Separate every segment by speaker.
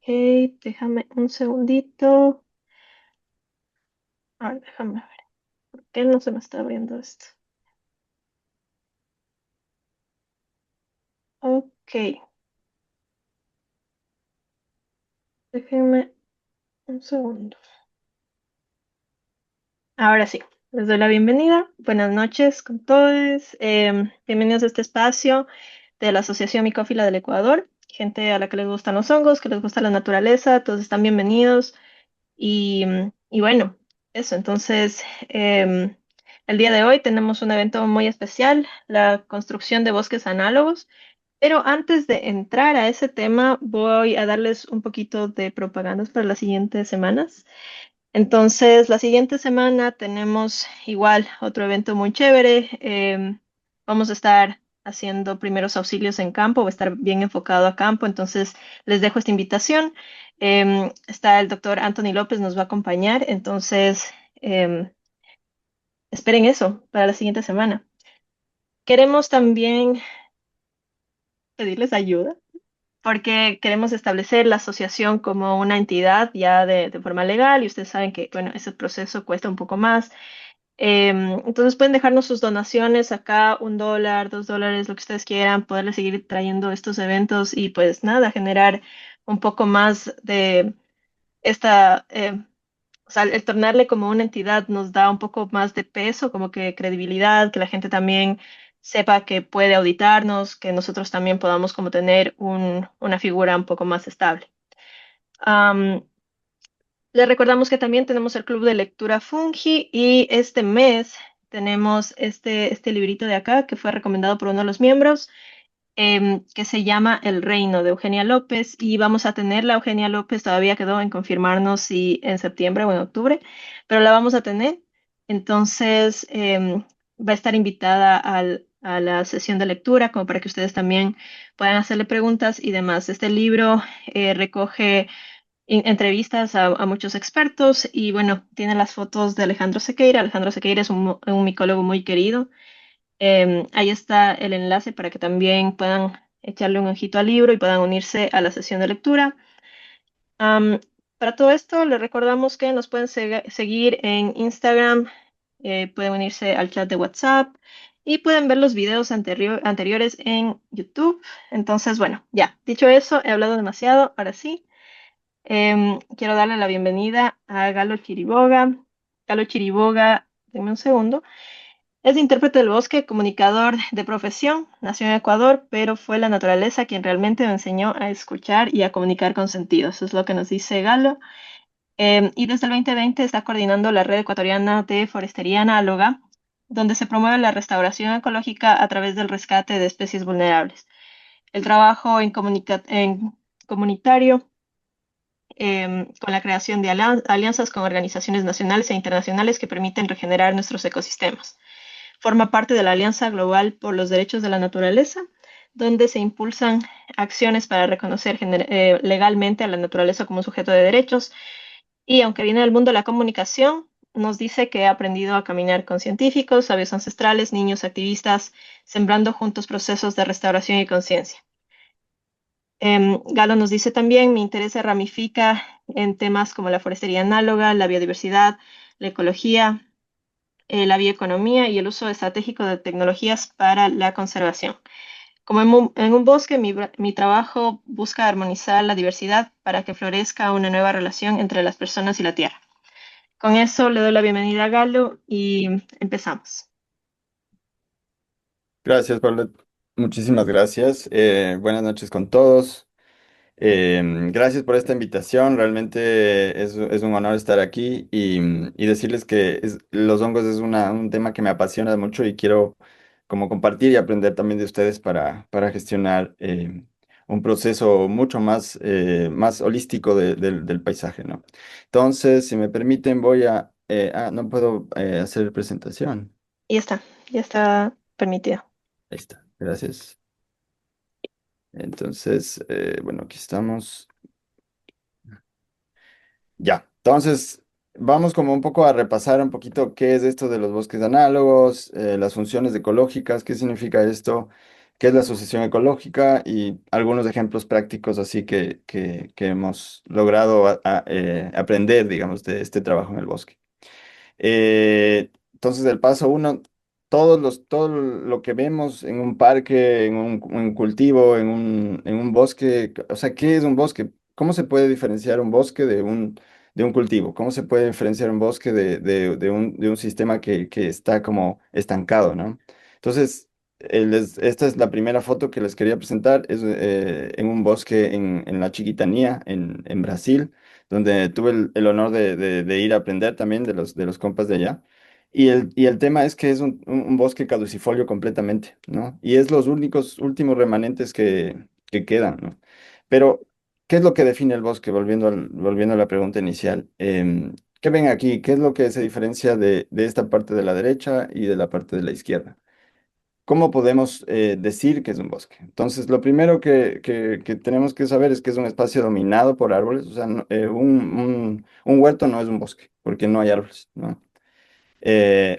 Speaker 1: Déjame un segundito. A ver, déjame ver. ¿Por qué no se me está abriendo esto? Ok, déjenme un segundo. Ahora sí, les doy la bienvenida. Buenas noches con todos. Bienvenidos a este espacio de la Asociación Micófila del Ecuador. Gente a la que les gustan los hongos, que les gusta la naturaleza, todos están bienvenidos. Y bueno, eso. Entonces, el día de hoy tenemos un evento muy especial, la construcción de bosques análogos. Pero antes de entrar a ese tema, voy a darles un poquito de propagandas para las siguientes semanas. Entonces, la siguiente semana tenemos igual otro evento muy chévere. Vamos a estar haciendo primeros auxilios en campo, va a estar bien enfocado a campo. Entonces, les dejo esta invitación. Está el doctor Anthony López, nos va a acompañar. Entonces, esperen eso para la siguiente semana. Queremos también pedirles ayuda porque queremos establecer la asociación como una entidad ya de forma legal y ustedes saben que, bueno, ese proceso cuesta un poco más. Entonces pueden dejarnos sus donaciones acá, $1, $2, lo que ustedes quieran, poderles seguir trayendo estos eventos y pues nada, generar un poco más de esta, o sea, el tornarle como una entidad nos da un poco más de peso, como que credibilidad, que la gente también sepa que puede auditarnos, que nosotros también podamos como tener una figura un poco más estable. Am, Les recordamos que también tenemos el Club de Lectura Fungi y este mes tenemos este librito de acá que fue recomendado por uno de los miembros, que se llama El Reino de Eugenia López y vamos a tenerla. Eugenia López todavía quedó en confirmarnos si en septiembre o en octubre, pero la vamos a tener. Entonces, va a estar invitada a la sesión de lectura como para que ustedes también puedan hacerle preguntas y demás. Este libro recoge entrevistas a muchos expertos y bueno, tiene las fotos de Alejandro Sequeira. Alejandro Sequeira es un micólogo muy querido. Ahí está el enlace para que también puedan echarle un ojito al libro y puedan unirse a la sesión de lectura. Am, para todo esto, les recordamos que nos pueden seguir en Instagram, pueden unirse al chat de WhatsApp y pueden ver los videos anteriores en YouTube. Entonces, bueno, ya, dicho eso, he hablado demasiado, ahora sí. Quiero darle la bienvenida a Galo Chiriboga. Galo Chiriboga, denme un segundo. Es intérprete del bosque, comunicador de profesión, nació en Ecuador, pero fue la naturaleza quien realmente me enseñó a escuchar y a comunicar con sentido. Eso es lo que nos dice Galo. Y desde el 2020 está coordinando la red ecuatoriana de forestería análoga, donde se promueve la restauración ecológica a través del rescate de especies vulnerables. El trabajo en comunitario, con la creación de alianzas con organizaciones nacionales e internacionales que permiten regenerar nuestros ecosistemas. Forma parte de la Alianza Global por los Derechos de la Naturaleza, donde se impulsan acciones para reconocer legalmente a la naturaleza como un sujeto de derechos. Y aunque viene del mundo de la comunicación, nos dice que ha aprendido a caminar con científicos, sabios ancestrales, niños activistas, sembrando juntos procesos de restauración y conciencia. Galo nos dice también, mi interés se ramifica en temas como la forestería análoga, la biodiversidad, la ecología, la bioeconomía y el uso estratégico de tecnologías para la conservación. Como en un bosque, mi trabajo busca armonizar la diversidad para que florezca una nueva relación entre las personas y la tierra. Con eso le doy la bienvenida a Galo y empezamos.
Speaker 2: Gracias, Pablo. Muchísimas gracias. Buenas noches con todos. Gracias por esta invitación. Realmente es un honor estar aquí y decirles que los hongos es un tema que me apasiona mucho y quiero como compartir y aprender también de ustedes para gestionar un proceso mucho más holístico del paisaje, ¿no? Entonces, si me permiten, no puedo hacer presentación.
Speaker 1: Y ya está permitido.
Speaker 2: Ahí está. Gracias. Entonces, bueno, aquí estamos. Ya, entonces vamos como un poco a repasar un poquito qué es esto de los bosques análogos, las funciones ecológicas, qué significa esto. qué es la asociación ecológica y algunos ejemplos prácticos así que hemos logrado aprender, digamos, de este trabajo en el bosque. Entonces, el paso uno, todo lo que vemos en un parque, en un cultivo, en un bosque, o sea, ¿qué es un bosque? ¿Cómo se puede diferenciar un bosque de un cultivo? ¿Cómo se puede diferenciar un bosque de un sistema que está como estancado, ¿no? Entonces, esta es la primera foto que les quería presentar, es en un bosque en la Chiquitanía, en Brasil donde tuve el honor de ir a aprender también de los compas de allá. Y el tema es que es un bosque caducifolio completamente, ¿no? Y es los únicos, últimos remanentes que quedan, ¿no? Pero, ¿qué es lo que define el bosque? Volviendo a la pregunta inicial. ¿Qué ven aquí? ¿Qué es lo que se diferencia de esta parte de la derecha y de la parte de la izquierda? ¿Cómo podemos decir que es un bosque? Entonces, lo primero que tenemos que saber es que es un espacio dominado por árboles. O sea, un huerto no es un bosque, porque no hay árboles, ¿no? Eh,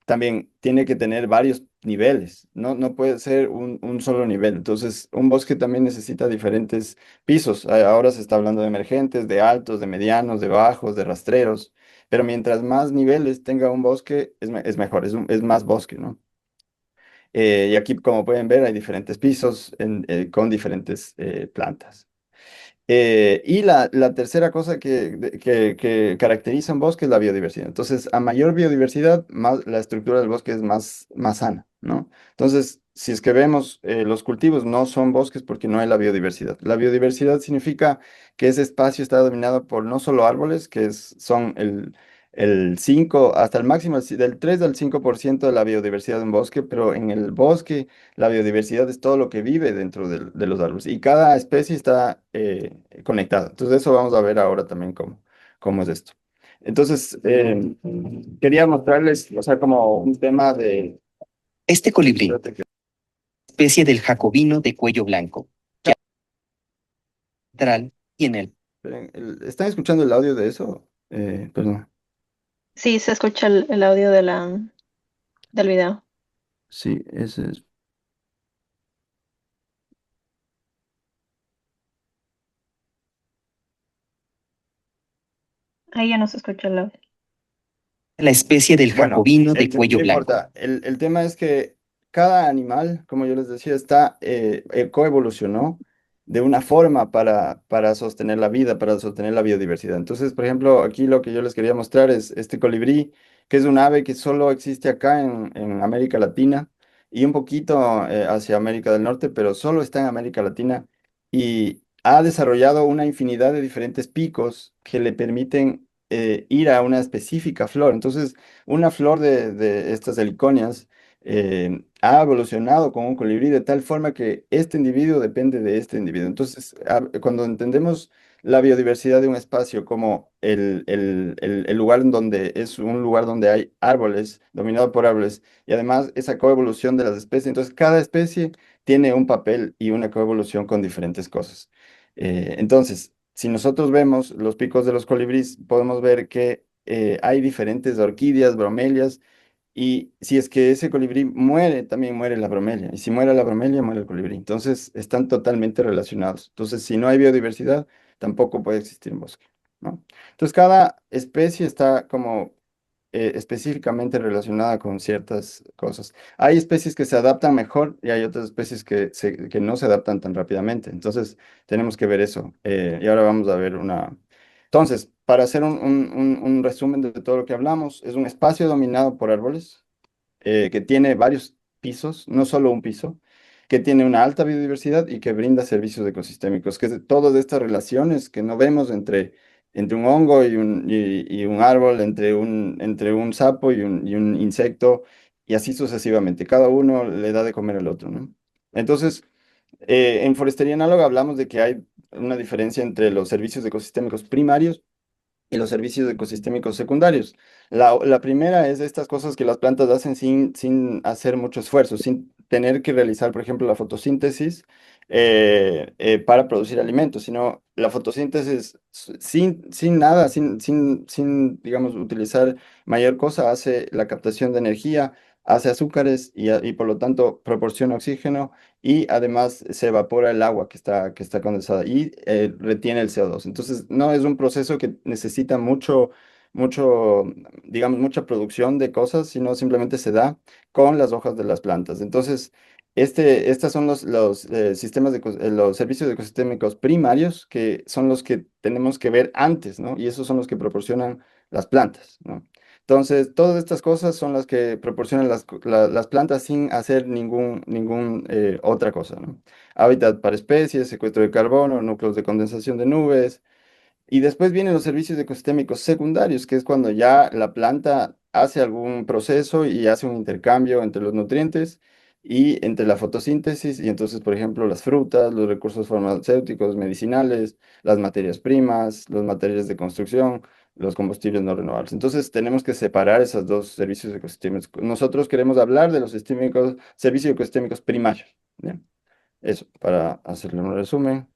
Speaker 2: También tiene que tener varios niveles, ¿no? No puede ser un solo nivel. Entonces, un bosque también necesita diferentes pisos. Ahora se está hablando de emergentes, de altos, de medianos, de bajos, de rastreros. Pero mientras más niveles tenga un bosque, es mejor, es más bosque, ¿no? Y aquí, como pueden ver, hay diferentes pisos con diferentes plantas. Y la tercera cosa que caracteriza un bosque es la biodiversidad. Entonces, a mayor biodiversidad, más, la estructura del bosque es más sana, ¿no? Entonces, si es que vemos, los cultivos no son bosques porque no hay la biodiversidad. La biodiversidad significa que ese espacio está dominado por no solo árboles, son el 5 hasta el máximo, del 3 al 5% de la biodiversidad de un bosque, pero en el bosque la biodiversidad es todo lo que vive dentro de los árboles y cada especie está conectada. Entonces eso vamos a ver ahora también cómo es esto. Entonces, quería mostrarles, o sea, como un tema de...
Speaker 3: Este colibrí, especie del jacobino de cuello blanco, que central y en el
Speaker 2: Esperen, ¿están escuchando el audio de eso? Perdón.
Speaker 1: Sí, se escucha el audio de del video.
Speaker 2: Sí, ese es.
Speaker 1: Ahí ya no se escucha el audio.
Speaker 3: la especie del
Speaker 2: Bueno,
Speaker 3: jacobino de cuello
Speaker 2: no
Speaker 3: blanco.
Speaker 2: importa. El tema es que cada animal, como yo les decía, coevolucionó de una forma para sostener la vida, para sostener la biodiversidad. Entonces, por ejemplo, aquí lo que yo les quería mostrar es este colibrí, que es un ave que solo existe acá en América Latina y un poquito hacia América del Norte, pero solo está en América Latina y ha desarrollado una infinidad de diferentes picos que le permiten ir a una específica flor. Entonces, una flor de estas heliconias ha evolucionado con un colibrí de tal forma que este individuo depende de este individuo. Entonces, cuando entendemos la biodiversidad de un espacio como el lugar en donde es un lugar donde hay árboles, dominado por árboles, y además esa coevolución de las especies, entonces cada especie tiene un papel y una coevolución con diferentes cosas. Entonces, si nosotros vemos los picos de los colibríes, podemos ver que hay diferentes orquídeas, bromelias, y si es que ese colibrí muere, también muere la bromelia. Y si muere la bromelia, muere el colibrí. Entonces, están totalmente relacionados. Entonces, si no hay biodiversidad, tampoco puede existir un bosque, ¿no? Entonces, cada especie está como específicamente relacionada con ciertas cosas. Hay especies que se adaptan mejor y hay otras especies que no se adaptan tan rápidamente. Entonces, tenemos que ver eso. Y ahora vamos a ver una... Entonces, para hacer un resumen de todo lo que hablamos, es un espacio dominado por árboles que tiene varios pisos, no solo un piso, que tiene una alta biodiversidad y que brinda servicios ecosistémicos, que es de todas estas relaciones que no vemos entre un hongo y un árbol, entre un sapo y un insecto, y así sucesivamente. Cada uno le da de comer al otro, ¿no? Entonces, en forestería análoga hablamos de que hay una diferencia entre los servicios ecosistémicos primarios y los servicios ecosistémicos secundarios. La primera es estas cosas que las plantas hacen sin hacer mucho esfuerzo, sin tener que realizar, por ejemplo, la fotosíntesis para producir alimentos, sino la fotosíntesis sin nada, digamos, utilizar mayor cosa, hace la captación de energía hace azúcares y por lo tanto proporciona oxígeno y además se evapora el agua que está condensada y retiene el CO2. Entonces, no es un proceso que necesita mucho, digamos, mucha producción de cosas, sino simplemente se da con las hojas de las plantas. Entonces, estos son los sistemas los servicios ecosistémicos primarios, que son los que tenemos que ver antes, ¿no? Y esos son los que proporcionan las plantas, ¿no? Entonces, todas estas cosas son las que proporcionan las plantas sin hacer ningún otra cosa, ¿no? Hábitat para especies, secuestro de carbono, núcleos de condensación de nubes, y después vienen los servicios ecosistémicos secundarios, que es cuando ya la planta hace algún proceso y hace un intercambio entre los nutrientes y entre la fotosíntesis. Y entonces, por ejemplo, las frutas, los recursos farmacéuticos, medicinales, las materias primas, los materiales de construcción, los combustibles no renovables. Entonces, tenemos que separar esos dos servicios ecosistémicos. Nosotros queremos hablar de los servicios ecosistémicos primarios. ¿Bien? Eso, para hacerle un resumen.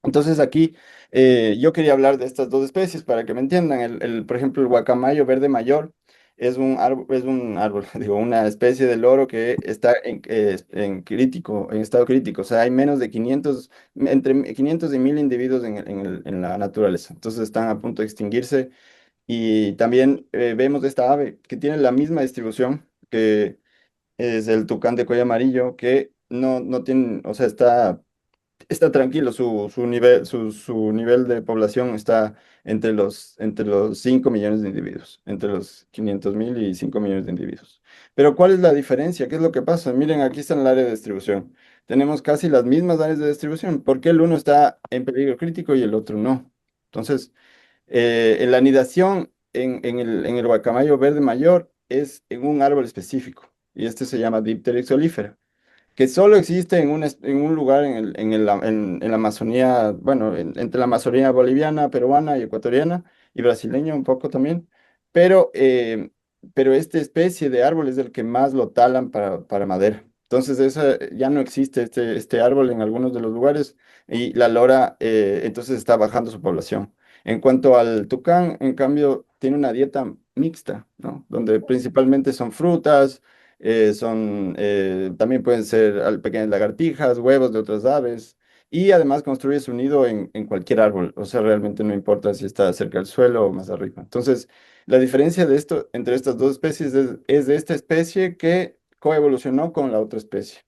Speaker 2: Entonces aquí yo quería hablar de estas dos especies para que me entiendan. Por ejemplo, el guacamayo verde mayor es un árbol, digo, una especie de loro que está en crítico, en estado crítico. O sea, hay menos de 500, entre 500 y 1000 individuos en la naturaleza. Entonces están a punto de extinguirse. Y también vemos esta ave que tiene la misma distribución que es el tucán de cuello amarillo, que no tiene, o sea, está tranquilo, su nivel de población está entre los 5 millones de individuos, entre los 500.000 y 5 millones de individuos. Pero ¿cuál es la diferencia? ¿Qué es lo que pasa? Miren, aquí está el área de distribución. Tenemos casi las mismas áreas de distribución. ¿Por qué el uno está en peligro crítico y el otro no? Entonces, en la anidación en el guacamayo verde mayor es en un árbol específico, y este se llama Dipteryx olífera, que solo existe en un lugar en la Amazonía, bueno, entre la Amazonía boliviana, peruana y ecuatoriana, y brasileña un poco también, pero, eh, pero esta especie de árbol es el que más lo talan para madera. Entonces, ya no existe este árbol en algunos de los lugares y la lora entonces está bajando su población. En cuanto al tucán, en cambio, tiene una dieta mixta, ¿no? Donde principalmente son frutas, también pueden ser pequeñas lagartijas, huevos de otras aves, y además construye su nido en cualquier árbol, o sea, realmente no importa si está cerca del suelo o más arriba. Entonces, la diferencia de esto entre estas dos especies es de esta especie que coevolucionó con la otra especie.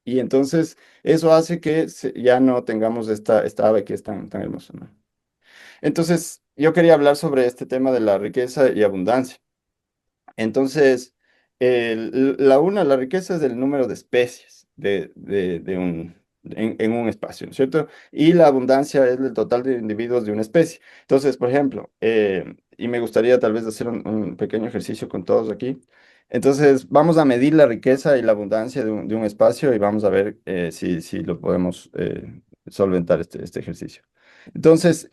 Speaker 2: Y entonces eso hace que ya no tengamos esta ave que es tan hermosa, ¿no? Entonces, yo quería hablar sobre este tema de la riqueza y abundancia. Entonces, la riqueza es el número de especies en un espacio, ¿no es cierto? Y la abundancia es el total de individuos de una especie. Entonces, por ejemplo, y me gustaría tal vez hacer un pequeño ejercicio con todos aquí. Entonces, vamos a medir la riqueza y la abundancia de un espacio y vamos a ver si lo podemos solventar este ejercicio. Entonces,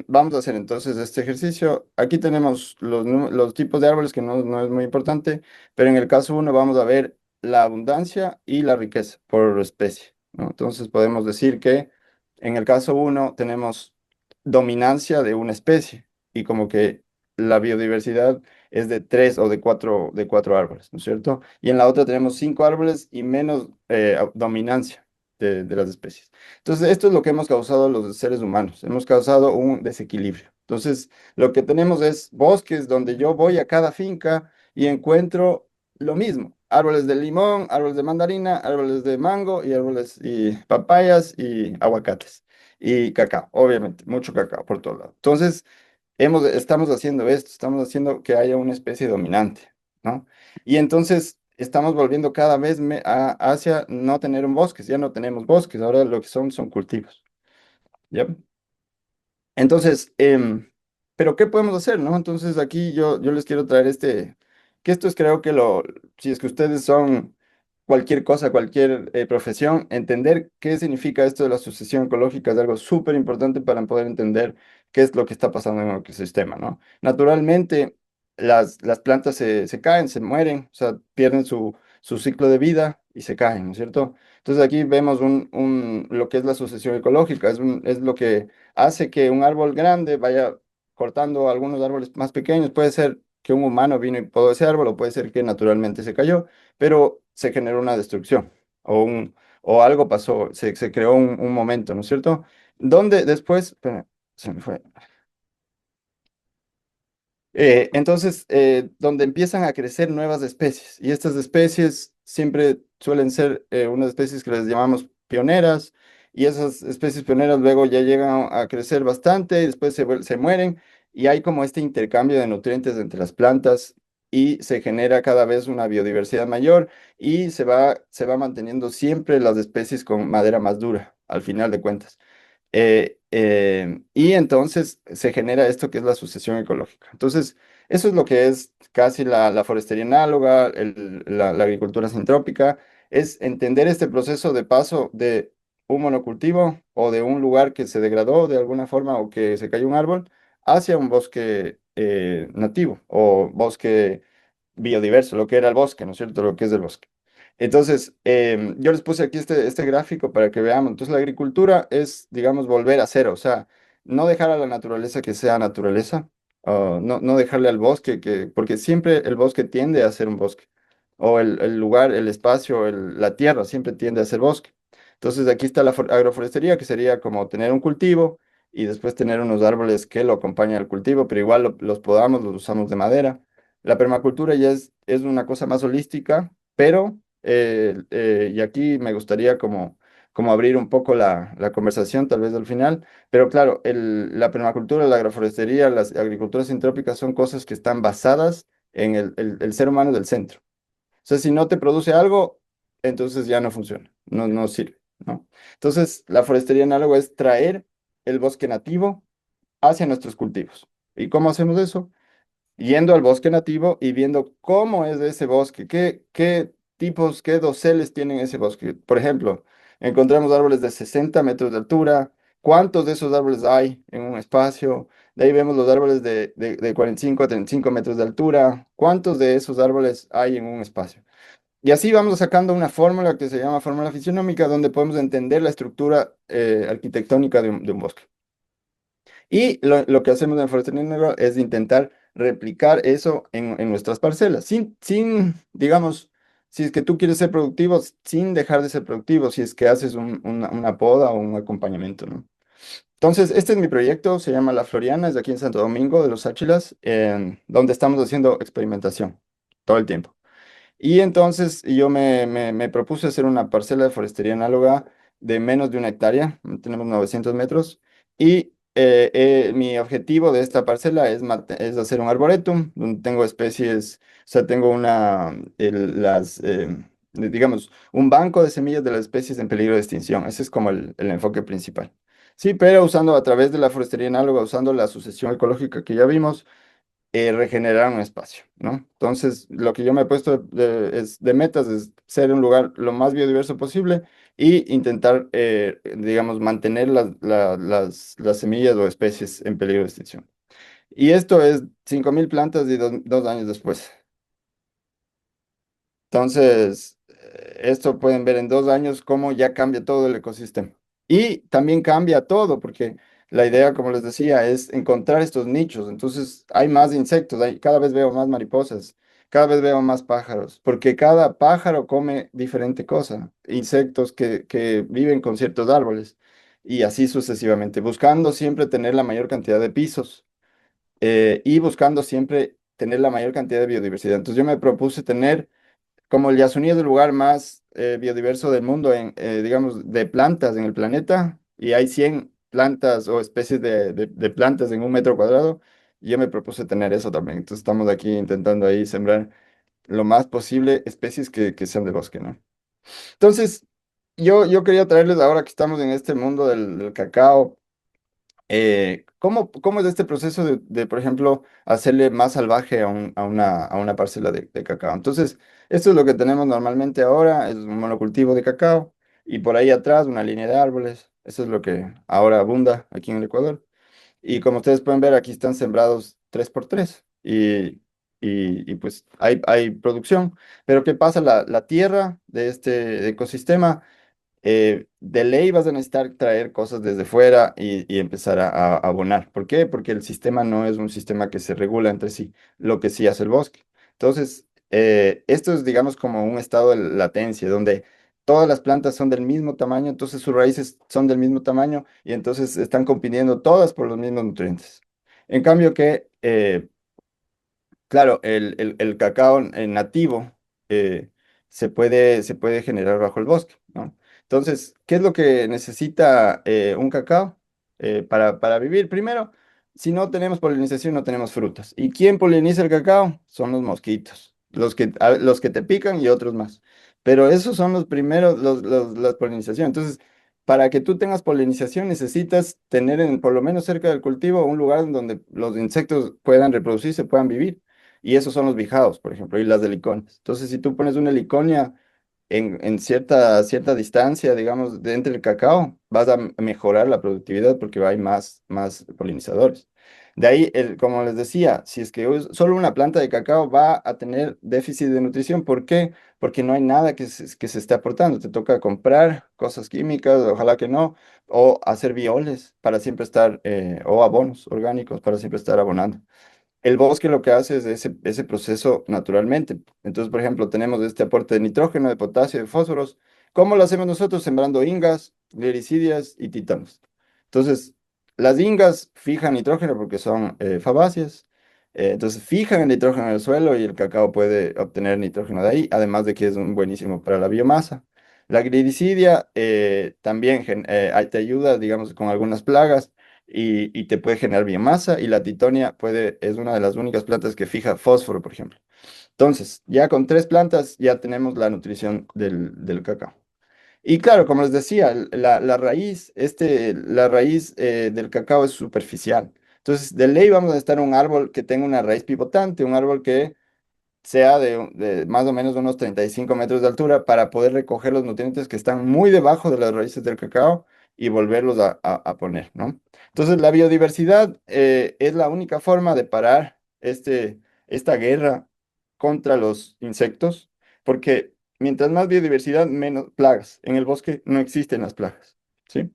Speaker 2: vamos a hacer entonces este ejercicio. Aquí tenemos los tipos de árboles, que no es muy importante, pero en el caso uno vamos a ver la abundancia y la riqueza por especie, ¿no? Entonces podemos decir que en el caso uno tenemos dominancia de una especie y como que la biodiversidad es de tres o de cuatro árboles, ¿no es cierto? Y en la otra tenemos cinco árboles y menos dominancia de las especies. Entonces, esto es lo que hemos causado los seres humanos. Hemos causado un desequilibrio. Entonces, lo que tenemos es bosques donde yo voy a cada finca y encuentro lo mismo. Árboles de limón, árboles de mandarina, árboles de mango y árboles y papayas y aguacates. Y cacao, obviamente, mucho cacao por todos lados. Entonces, estamos haciendo esto, estamos haciendo que haya una especie dominante, ¿no? Y entonces estamos volviendo cada vez hacia no tener un bosque, ya no tenemos bosques, ahora lo que son cultivos, ¿ya? Entonces, pero ¿qué podemos hacer, no? Entonces aquí yo les quiero traer que esto es creo que si es que ustedes son cualquier cosa, cualquier profesión, entender qué significa esto de la sucesión ecológica es algo súper importante para poder entender qué es lo que está pasando en el ecosistema, ¿no? Naturalmente, las plantas se caen, se mueren, o sea, pierden su ciclo de vida y se caen, ¿no es cierto? Entonces aquí vemos lo que es la sucesión ecológica, es lo que hace que un árbol grande vaya cortando algunos árboles más pequeños. Puede ser que un humano vino y podó ese árbol, o puede ser que naturalmente se cayó, pero se generó una destrucción o algo pasó, se creó un momento, ¿no es cierto? Donde después, espera, se me fue. Entonces, donde empiezan a crecer nuevas especies, y estas especies siempre suelen ser unas especies que les llamamos pioneras, y esas especies pioneras luego ya llegan a crecer bastante, y después se mueren, y hay como este intercambio de nutrientes entre las plantas, y se genera cada vez una biodiversidad mayor, y se va manteniendo siempre las especies con madera más dura, al final de cuentas. Y entonces se genera esto que es la sucesión ecológica. Entonces, eso es lo que es casi la forestería análoga, la agricultura sintrópica, es entender este proceso de paso de un monocultivo o de un lugar que se degradó de alguna forma o que se cayó un árbol hacia un bosque nativo o bosque biodiverso, lo que era el bosque, ¿no es cierto? Lo que es el bosque. Entonces, yo les puse aquí este gráfico para que veamos. Entonces, la agricultura es, digamos, volver a cero, o sea, no dejar a la naturaleza que sea naturaleza, no dejarle al bosque, porque siempre el bosque tiende a ser un bosque, o el lugar, el espacio, la tierra siempre tiende a ser bosque. Entonces, aquí está la agroforestería, que sería como tener un cultivo y después tener unos árboles que lo acompañan al cultivo, pero igual los podamos, los usamos de madera. La permacultura ya es una cosa más holística, pero, y aquí me gustaría como abrir un poco la conversación, tal vez al final, pero claro, la permacultura, la agroforestería, las agriculturas sintrópicas son cosas que están basadas en el ser humano del centro. O sea, si no te produce algo, entonces ya no funciona, no sirve, ¿no? Entonces, la forestería análoga es traer el bosque nativo hacia nuestros cultivos. ¿Y cómo hacemos eso? Yendo al bosque nativo y viendo cómo es ese bosque, qué tipos, qué doseles tienen ese bosque. Por ejemplo, encontramos árboles de 60 metros de altura, cuántos de esos árboles hay en un espacio. De ahí vemos los árboles de 45 a 35 metros de altura, cuántos de esos árboles hay en un espacio. Y así vamos sacando una fórmula que se llama fórmula fisionómica, donde podemos entender la estructura arquitectónica de un bosque. Y lo que hacemos en Forestry Negro es intentar replicar eso en nuestras parcelas, digamos, si es que tú quieres ser productivo, sin dejar de ser productivo, si es que haces una poda o un acompañamiento, ¿no? Entonces, este es mi proyecto, se llama La Floriana, es de aquí en Santo Domingo, de los Áchilas, donde estamos haciendo experimentación todo el tiempo. Y entonces yo me propuse hacer una parcela de forestería análoga de menos de 1 hectárea, tenemos 900 metros, y mi objetivo de esta parcela es hacer un arboretum, donde tengo especies, o sea, tengo digamos, un banco de semillas de las especies en peligro de extinción, ese es como el enfoque principal. Sí, pero usando a través de la forestería análoga, usando la sucesión ecológica que ya vimos, regenerar un espacio, ¿no? Entonces, lo que yo me he puesto de metas es ser un lugar lo más biodiverso posible y intentar, digamos, mantener las semillas o especies en peligro de extinción. Y esto es 5.000 plantas y 2 años después. Entonces, esto pueden ver en 2 años cómo ya cambia todo el ecosistema. Y también cambia todo, porque la idea, como les decía, es encontrar estos nichos. Entonces, hay más insectos, cada vez veo más mariposas, cada vez veo más pájaros, porque cada pájaro come diferente cosa. Insectos que viven con ciertos árboles, y así sucesivamente, buscando siempre tener la mayor cantidad de pisos y buscando siempre tener la mayor cantidad de biodiversidad. Entonces, yo me propuse tener como el Yasuní es el lugar más biodiverso del mundo, digamos, de plantas en el planeta, y hay 100 plantas o especies de plantas en 1 metro cuadrado, yo me propuse tener eso también. Entonces estamos aquí intentando ahí sembrar lo más posible especies que sean de bosque, ¿no? Entonces, yo quería traerles ahora que estamos en este mundo del cacao. ¿Cómo es este proceso por ejemplo, hacerle más salvaje a una parcela de cacao? Entonces, esto es lo que tenemos normalmente ahora, es un monocultivo de cacao, y por ahí atrás una línea de árboles. Eso es lo que ahora abunda aquí en el Ecuador. Y como ustedes pueden ver, aquí están sembrados 3 por 3, y pues hay producción. Pero ¿qué pasa? La tierra de este ecosistema de ley vas a necesitar traer cosas desde fuera y empezar a abonar. ¿Por qué? Porque el sistema no es un sistema que se regula entre sí, lo que sí hace el bosque. Entonces, esto es, digamos, como un estado de latencia, donde todas las plantas son del mismo tamaño, entonces sus raíces son del mismo tamaño y entonces están compitiendo todas por los mismos nutrientes. En cambio que claro, el cacao nativo eh, se puede generar bajo el bosque, ¿no? Entonces, ¿qué es lo que necesita un cacao para vivir? Primero, si no tenemos polinización, no tenemos frutas. ¿Y quién poliniza el cacao? Son los mosquitos, los que te pican y otros más. Pero esos son los primeros, la polinización. Entonces, para que tú tengas polinización, necesitas tener por lo menos cerca del cultivo un lugar en donde los insectos puedan reproducirse, puedan vivir. Y esos son los bijados, por ejemplo, y las helicoниas. Entonces, si tú pones una heliconia en cierta distancia, digamos, de entre el cacao, vas a mejorar la productividad porque hay más polinizadores. De ahí, como les decía, si es que solo una planta de cacao va a tener déficit de nutrición, ¿por qué? Porque no hay nada que se esté aportando. Te toca comprar cosas químicas, ojalá que no, o hacer bioles para siempre estar, o abonos orgánicos para siempre estar abonando. El bosque lo que hace es ese proceso naturalmente. Entonces, por ejemplo, tenemos este aporte de nitrógeno, de potasio, de fósforos. ¿Cómo lo hacemos nosotros? Sembrando ingas, gliricidias y títanos. Entonces, las ingas fijan nitrógeno porque son fabáceas. Entonces, fijan el nitrógeno en el suelo y el cacao puede obtener nitrógeno de ahí, además de que es buenísimo para la biomasa. La gliricidia también te ayuda, digamos, con algunas plagas y te puede generar biomasa y la titonia es una de las únicas plantas que fija fósforo, por ejemplo. Entonces, ya con tres plantas ya tenemos la nutrición del cacao. Y claro, como les decía, la raíz del cacao es superficial. Entonces, de ley vamos a necesitar un árbol que tenga una raíz pivotante, un árbol que sea de más o menos unos 35 metros de altura para poder recoger los nutrientes que están muy debajo de las raíces del cacao y volverlos a poner, ¿no? Entonces, la biodiversidad es la única forma de parar esta guerra contra los insectos, porque mientras más biodiversidad, menos plagas. En el bosque no existen las plagas, ¿sí?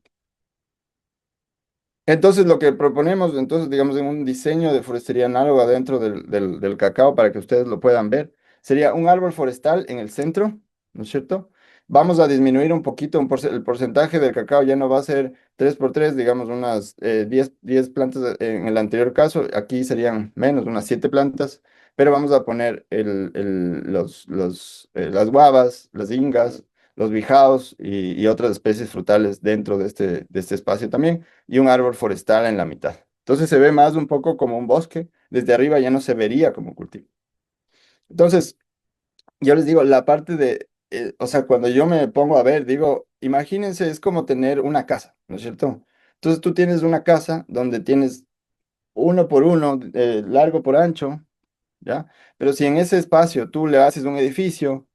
Speaker 2: Entonces, lo que proponemos, entonces, digamos, en un diseño de forestería análoga dentro del cacao para que ustedes lo puedan ver, sería un árbol forestal en el centro, ¿no es cierto? Vamos a disminuir un poquito el porcentaje del cacao, ya no va a ser 3 por 3, digamos, unas 10 plantas en el anterior caso, aquí serían menos, unas 7 plantas, pero vamos a poner las guavas, las ingas, los bijaos y otras especies frutales dentro de este espacio también y un árbol forestal en la mitad. Entonces se ve más un poco como un bosque, desde arriba ya no se vería como cultivo. Entonces, yo les digo, la parte o sea, cuando yo me pongo a ver, digo, imagínense, es como tener una casa, ¿no es cierto? Entonces tú tienes una casa donde tienes uno por uno, largo por ancho, ¿ya? Pero si en ese espacio tú le haces un edificio,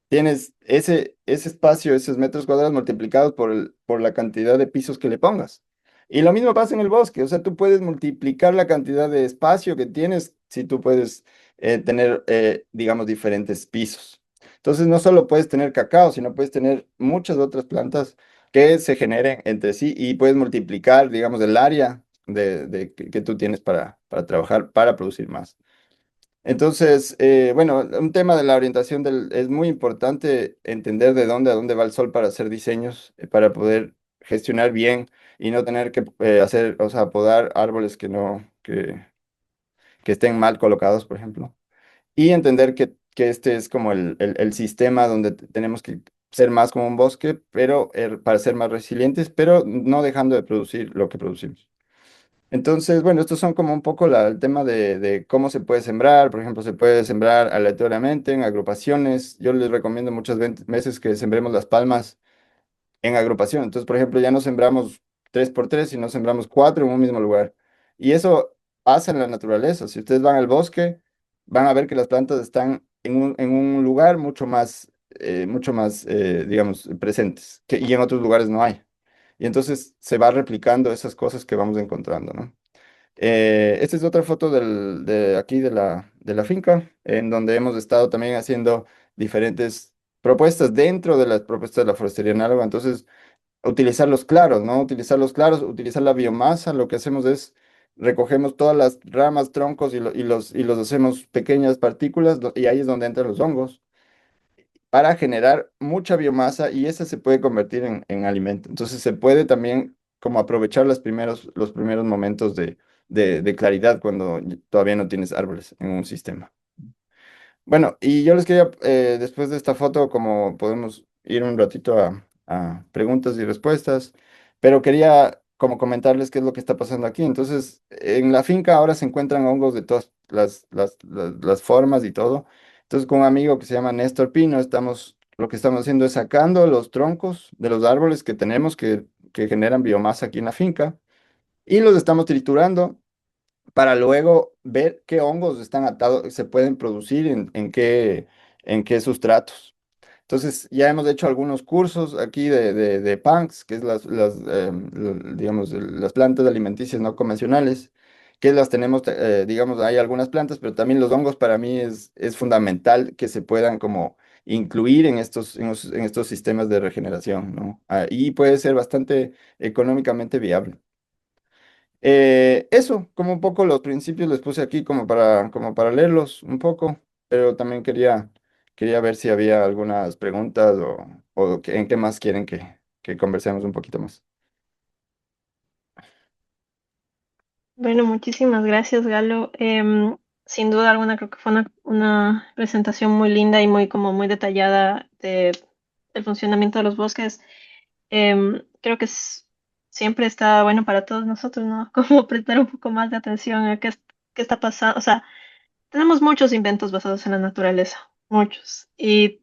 Speaker 2: tienes ese espacio, esos metros cuadrados multiplicados por la cantidad de pisos que le pongas. Y lo mismo pasa en el bosque, o sea, tú puedes multiplicar la cantidad de espacio que tienes si tú puedes tener, digamos, diferentes pisos. Entonces, no solo puedes tener cacao, sino puedes tener muchas otras plantas que se generen entre sí y puedes multiplicar, digamos, el área que tú tienes para trabajar, para producir más. Entonces, bueno, un tema de la orientación es muy importante entender de dónde a dónde va el sol para hacer diseños, para poder gestionar bien y no tener que hacer, o sea, podar árboles que estén mal colocados, por ejemplo. Y entender que este es como el sistema donde tenemos que ser más como un bosque, pero para ser más resilientes, pero no dejando de producir lo que producimos. Entonces, bueno, estos son como un poco el tema de cómo se puede sembrar. Por ejemplo, se puede sembrar aleatoriamente en agrupaciones. Yo les recomiendo muchas veces que sembremos las palmas en agrupación. Entonces, por ejemplo, ya no sembramos 3 por 3, sino sembramos 4 en un mismo lugar. Y eso pasa en la naturaleza. Si ustedes van al bosque, van a ver que las plantas están en un lugar mucho más, digamos, presentes, y en otros lugares no hay. Y entonces se va replicando esas cosas que vamos encontrando, ¿no? Esta es otra foto de aquí de la finca, en donde hemos estado también haciendo diferentes propuestas dentro de las propuestas de la forestería análoga. Entonces, utilizar los claros, ¿no? Utilizar los claros, utilizar la biomasa. Lo que hacemos es recogemos todas las ramas, troncos y los hacemos pequeñas partículas y ahí es donde entran los hongos para generar mucha biomasa y esa se puede convertir en alimento. Entonces se puede también como aprovechar los primeros momentos de claridad cuando todavía no tienes árboles en un sistema. Bueno, y yo les quería, después de esta foto, como podemos ir un ratito a preguntas y respuestas, pero quería como comentarles qué es lo que está pasando aquí. Entonces, en la finca ahora se encuentran hongos de todas las formas y todo. Entonces, con un amigo que se llama Néstor Pino, lo que estamos haciendo es sacando los troncos de los árboles que tenemos que generan biomasa aquí en la finca y los estamos triturando para luego ver qué hongos están atados, se pueden producir en qué sustratos. Entonces, ya hemos hecho algunos cursos aquí de punks, que es digamos, las plantas alimenticias no convencionales, que las tenemos, digamos, hay algunas plantas, pero también los hongos para mí es fundamental que se puedan como incluir en estos sistemas de regeneración, ¿no? Y puede ser bastante económicamente viable. Eso, como un poco los principios les puse aquí como para leerlos un poco, pero también quería ver si había algunas preguntas o en qué más quieren que conversemos un poquito más.
Speaker 1: Bueno, muchísimas gracias, Galo. Sin duda alguna, creo que fue una presentación muy linda y muy, como muy detallada del funcionamiento de los bosques. Creo que siempre está bueno para todos nosotros, ¿no? Como prestar un poco más de atención a qué está pasando. O sea, tenemos muchos inventos basados en la naturaleza, muchos. Y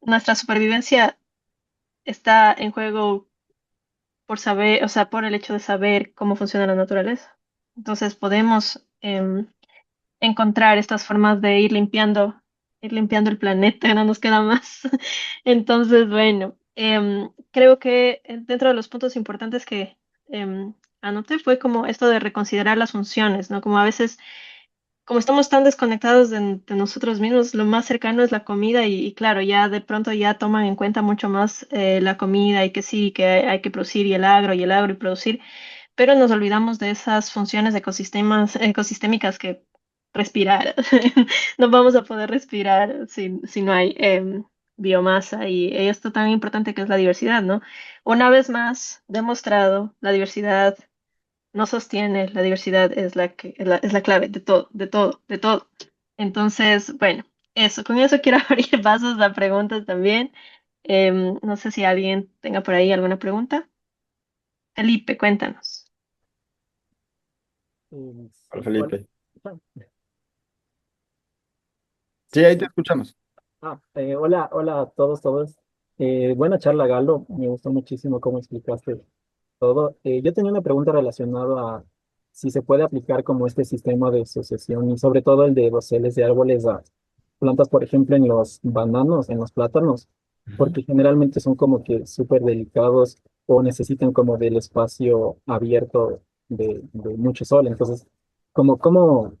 Speaker 1: nuestra supervivencia está en juego por saber, o sea, por el hecho de saber cómo funciona la naturaleza. Entonces podemos encontrar estas formas de ir limpiando el planeta, no nos queda más. Entonces, bueno, creo que dentro de los puntos importantes que anoté fue como esto de reconsiderar las funciones, ¿no? Como a veces como estamos tan desconectados de nosotros mismos, lo más cercano es la comida y claro, ya de pronto ya toman en cuenta mucho más la comida y que sí, que hay que producir y el agro y producir, pero nos olvidamos de esas funciones ecosistémicas que respirar. No vamos a poder respirar si no hay biomasa y esto tan importante que es la diversidad, ¿no? Una vez más, demostrado, la diversidad no sostiene, la diversidad es la clave de todo, de todo, de todo. Entonces, bueno, con eso quiero abrir pasos a preguntas también. No sé si alguien tenga por ahí alguna pregunta. Felipe, cuéntanos.
Speaker 2: Hola,
Speaker 4: Sí, hola.
Speaker 2: Felipe.
Speaker 4: Ah,
Speaker 2: Sí,
Speaker 4: sí,
Speaker 2: ahí te
Speaker 4: sí.
Speaker 2: escuchamos.
Speaker 4: Hola, hola a todos. Buena charla, Galo. Me gustó muchísimo cómo explicaste todo. Yo tenía una pregunta relacionada a si se puede aplicar como este sistema de sucesión y sobre todo el de doseles de árboles a plantas, por ejemplo, en los bananos, en los plátanos,
Speaker 2: Ujú.
Speaker 4: porque generalmente son como que súper delicados o necesitan como del espacio abierto de mucho sol. Entonces, ¿cómo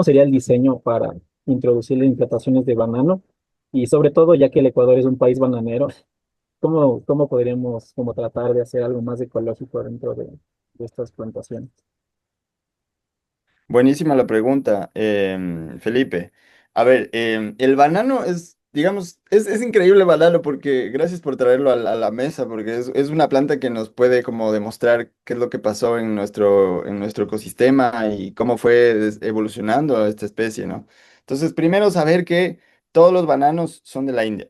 Speaker 4: sería el diseño para introducirle implantaciones de banano? Y sobre todo, ya que el Ecuador es un país bananero, ¿cómo podríamos como tratar de hacer algo más ecológico dentro de estas plantaciones?
Speaker 2: Buenísima la pregunta, Felipe. A ver, el banano digamos, es increíble el banano porque gracias por traerlo a la mesa, porque es una planta que nos puede como demostrar qué es lo que pasó en nuestro ecosistema y cómo fue evolucionando esta especie, ¿no? Entonces, primero saber que todos los bananos son de la India.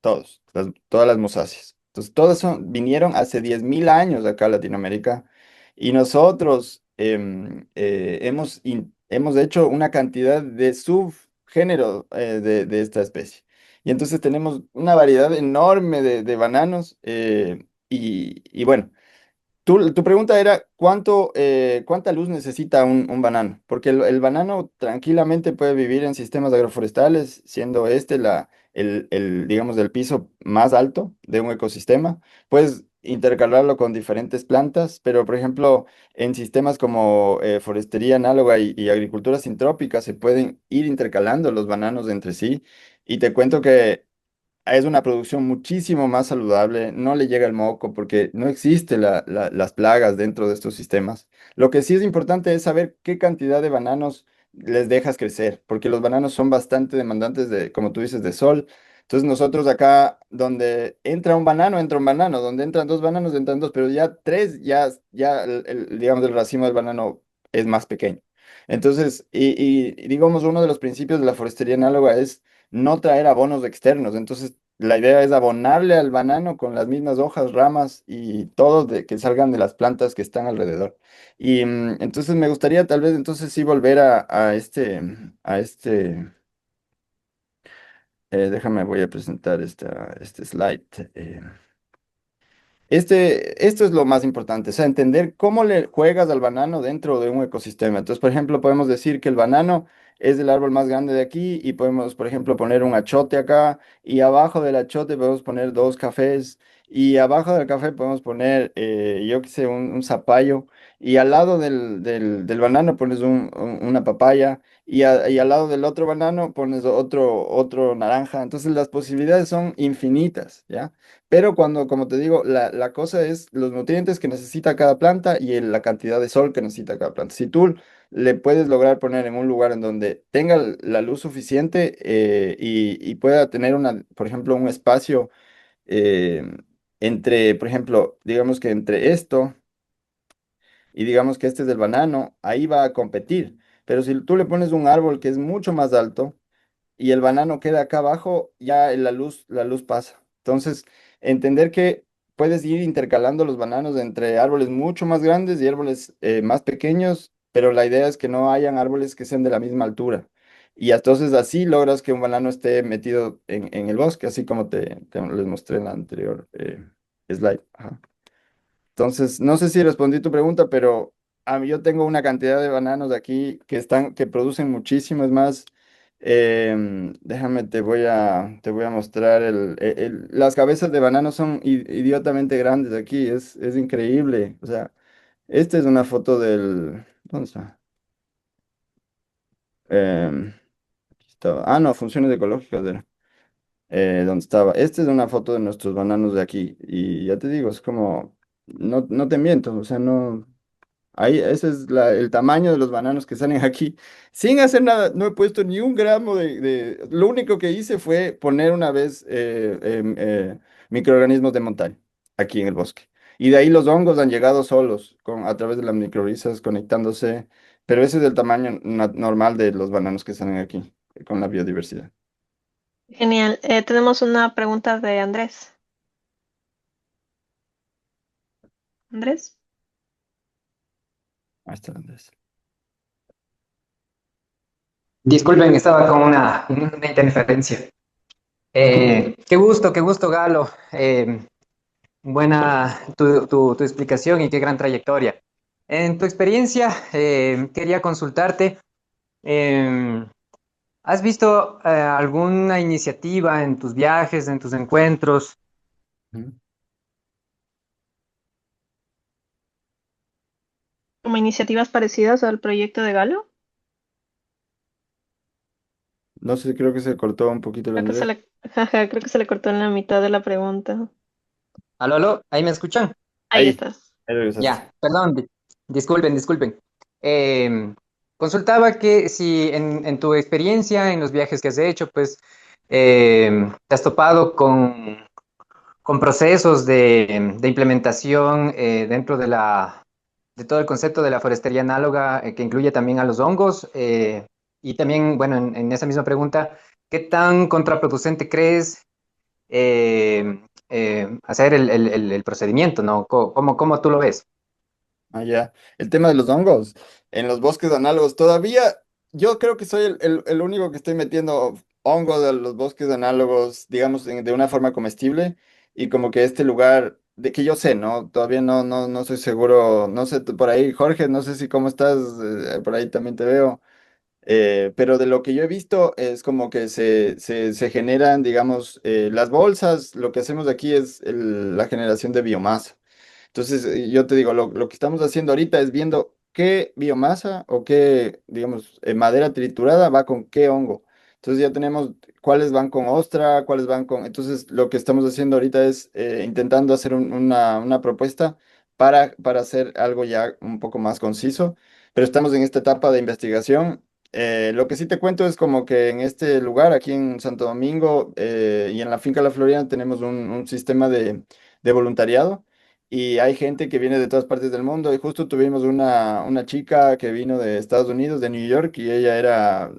Speaker 2: Todos, todas las mosáceas. Entonces, todas vinieron hace 10.000 años acá a Latinoamérica y nosotros hemos hecho una cantidad de subgéneros de esta especie. Y entonces tenemos una variedad enorme de bananos y bueno. Tu pregunta era cuánta luz necesita un banano, porque el banano tranquilamente puede vivir en sistemas agroforestales, siendo este digamos, el piso más alto de un ecosistema. Puedes intercalarlo con diferentes plantas, pero por ejemplo, en sistemas como forestería análoga y agricultura sintrópica se pueden ir intercalando los bananos entre sí. Y te cuento que es una producción muchísimo más saludable, no le llega el moco porque no existe las plagas dentro de estos sistemas. Lo que sí es importante es saber qué cantidad de bananos les dejas crecer, porque los bananos son bastante demandantes de, como tú dices, de sol. Entonces nosotros acá, donde entra un banano, donde entran dos bananos, entran dos, pero ya tres, ya digamos, el racimo del banano es más pequeño. Entonces, y digamos, uno de los principios de la forestería análoga es no traer abonos externos. Entonces, la idea es abonarle al banano con las mismas hojas, ramas y todo de que salgan de las plantas que están alrededor. Y entonces me gustaría tal vez entonces sí volver a este, déjame, voy a presentar este slide. Esto es lo más importante, o sea, entender cómo le juegas al banano dentro de un ecosistema. Entonces, por ejemplo, podemos decir que el banano es el árbol más grande de aquí y podemos, por ejemplo, poner un achote acá y abajo del achote podemos poner dos cafés y abajo del café podemos poner, yo qué sé, un zapallo y al lado del banano pones una papaya y al lado del otro banano pones otro naranja. Entonces, las posibilidades son infinitas, ¿ya? Pero cuando, como te digo, la cosa es los nutrientes que necesita cada planta y la cantidad de sol que necesita cada planta. Si tú le puedes lograr poner en un lugar en donde tenga la luz suficiente y pueda tener por ejemplo, un espacio eh, entre, por ejemplo, digamos que entre esto y digamos que este es el banano, ahí va a competir. Pero si tú le pones un árbol que es mucho más alto, y el banano queda acá abajo, ya la luz pasa. Entonces, entender que puedes ir intercalando los bananos entre árboles mucho más grandes y árboles más pequeños, pero la idea es que no hayan árboles que sean de la misma altura. Y entonces así logras que un banano esté metido en el bosque, así como te les mostré en la anterior slide. Ajá. Entonces, no sé si respondí tu pregunta, pero yo tengo una cantidad de bananos aquí que producen muchísimo. Es más, déjame, te voy a mostrar las cabezas de banano son idiotamente grandes aquí. Es increíble. O sea, esta es una foto ¿dónde está? Aquí estaba. Ah, no, funciones ecológicas era. ¿Dónde estaba? Esta es una foto de nuestros bananos de aquí. Y ya te digo, es como, no te miento, o sea, no. Ahí, ese es el tamaño de los bananos que salen aquí. Sin hacer nada, no he puesto ni un gramo Lo único que hice fue poner una vez microorganismos de montaña aquí en el bosque. Y de ahí los hongos han llegado solos, a través de las microrizas conectándose. Pero ese es el tamaño normal de los bananos que salen aquí, con la biodiversidad.
Speaker 1: Genial. Tenemos una pregunta de Andrés. Andrés.
Speaker 2: Ahí está, Andrés.
Speaker 5: Disculpen, estaba con una interferencia. Qué gusto, Galo. Buena tu explicación y qué gran trayectoria. En tu experiencia, quería consultarte, eh, ¿has visto alguna iniciativa en tus viajes, en tus encuentros?
Speaker 2: Ujú.
Speaker 1: Como iniciativas parecidas al proyecto de Galo.
Speaker 2: No sé, creo que se cortó un poquito el
Speaker 1: Creo que se
Speaker 2: Andrés.
Speaker 1: le, jaja, creo que se le cortó en la mitad de la pregunta.
Speaker 5: Aló, aló, ¿ahí me escuchan?
Speaker 1: Ahí
Speaker 2: Ahí,
Speaker 1: estás.
Speaker 2: ahí regresaste.
Speaker 5: Ya, perdón, disculpen. Eh, Consultaba que si en tu experiencia, en los viajes que has hecho, pues te has topado con procesos de implementación dentro de todo el concepto de la forestería análoga, que incluye también a los hongos. Y también, bueno, en esa misma pregunta, ¿qué tan contraproducente crees hacer el procedimiento, ¿no? ¿Cómo tú lo ves?
Speaker 2: Ah, ya. El tema de los hongos en los bosques análogos. Todavía yo creo que soy el único que estoy metiendo hongos a los bosques análogos, digamos, de una forma comestible. Y como que este lugar, de que yo sé, ¿no? Todavía no estoy seguro. No sé, por ahí, Jorge, no sé si cómo estás, por ahí también te veo. Pero de lo que yo he visto es como que se generan, digamos, las bolsas. Lo que hacemos aquí es la generación de biomasa. Entonces, yo te digo, lo que estamos haciendo ahorita es viendo qué biomasa o qué, digamos, madera triturada va con qué hongo. Entonces ya tenemos cuáles van con ostra, cuáles van con... Entonces lo que estamos haciendo ahorita es intentando hacer una propuesta para hacer algo ya un poco más conciso, pero estamos en esta etapa de investigación. Lo que sí te cuento es como que en este lugar, aquí en Santo Domingo y en la finca La Florida, tenemos un sistema de voluntariado y hay gente que viene de todas partes del mundo y justo tuvimos una chica que vino de Estados Unidos, de New York, y ella era,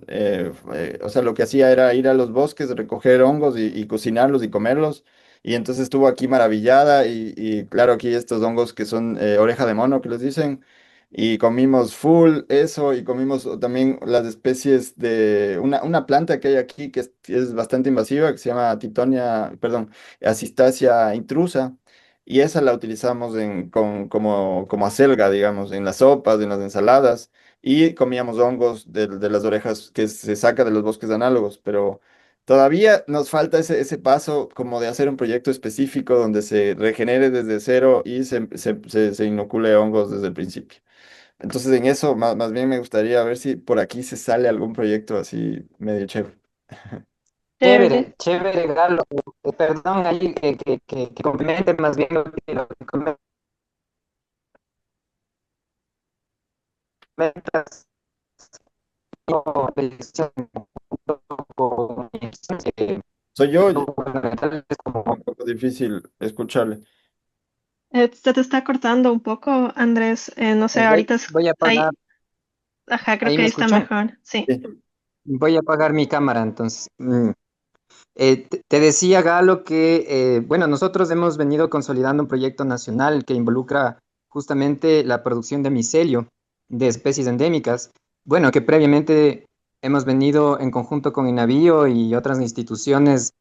Speaker 2: o sea, lo que hacía era ir a los bosques, recoger hongos y cocinarlos y comerlos. Y entonces estuvo aquí maravillada y claro, aquí estos hongos que son oreja de mono, que les dicen. Y comimos full eso y comimos también las especies de una planta que hay aquí que es bastante invasiva, que se llama Titonia, perdón, Acistacia intrusa. Y esa la utilizamos como acelga, digamos, en las sopas, en las ensaladas. Y comíamos hongos de las orejas que se saca de los bosques análogos. Pero todavía nos falta ese paso como de hacer un proyecto específico donde se regenere desde cero y se inocule hongos desde el principio. Entonces en eso más bien me gustaría ver si por aquí se sale algún proyecto así medio chévere.
Speaker 1: Chévere.
Speaker 5: Chévere, chévere, Galo. Perdón, ahí que complemente más bien lo que comentas. Yo, eh,
Speaker 2: Soy yo,
Speaker 5: gubernamentales como
Speaker 2: un poco difícil escucharle.
Speaker 1: Se te está cortando un poco, Andrés. No sé, ahorita
Speaker 5: voy a apagar,
Speaker 1: ahí, ajá, creo
Speaker 5: ahí
Speaker 1: que
Speaker 5: me
Speaker 1: ahí está
Speaker 5: escuchan.
Speaker 1: mejor. Sí.
Speaker 2: Sí.
Speaker 5: Voy a apagar mi cámara entonces. Te decía, Galo, que bueno, nosotros hemos venido consolidando un proyecto nacional que involucra justamente la producción de micelio de especies endémicas. Bueno, que previamente hemos venido en conjunto con INAVIO y otras instituciones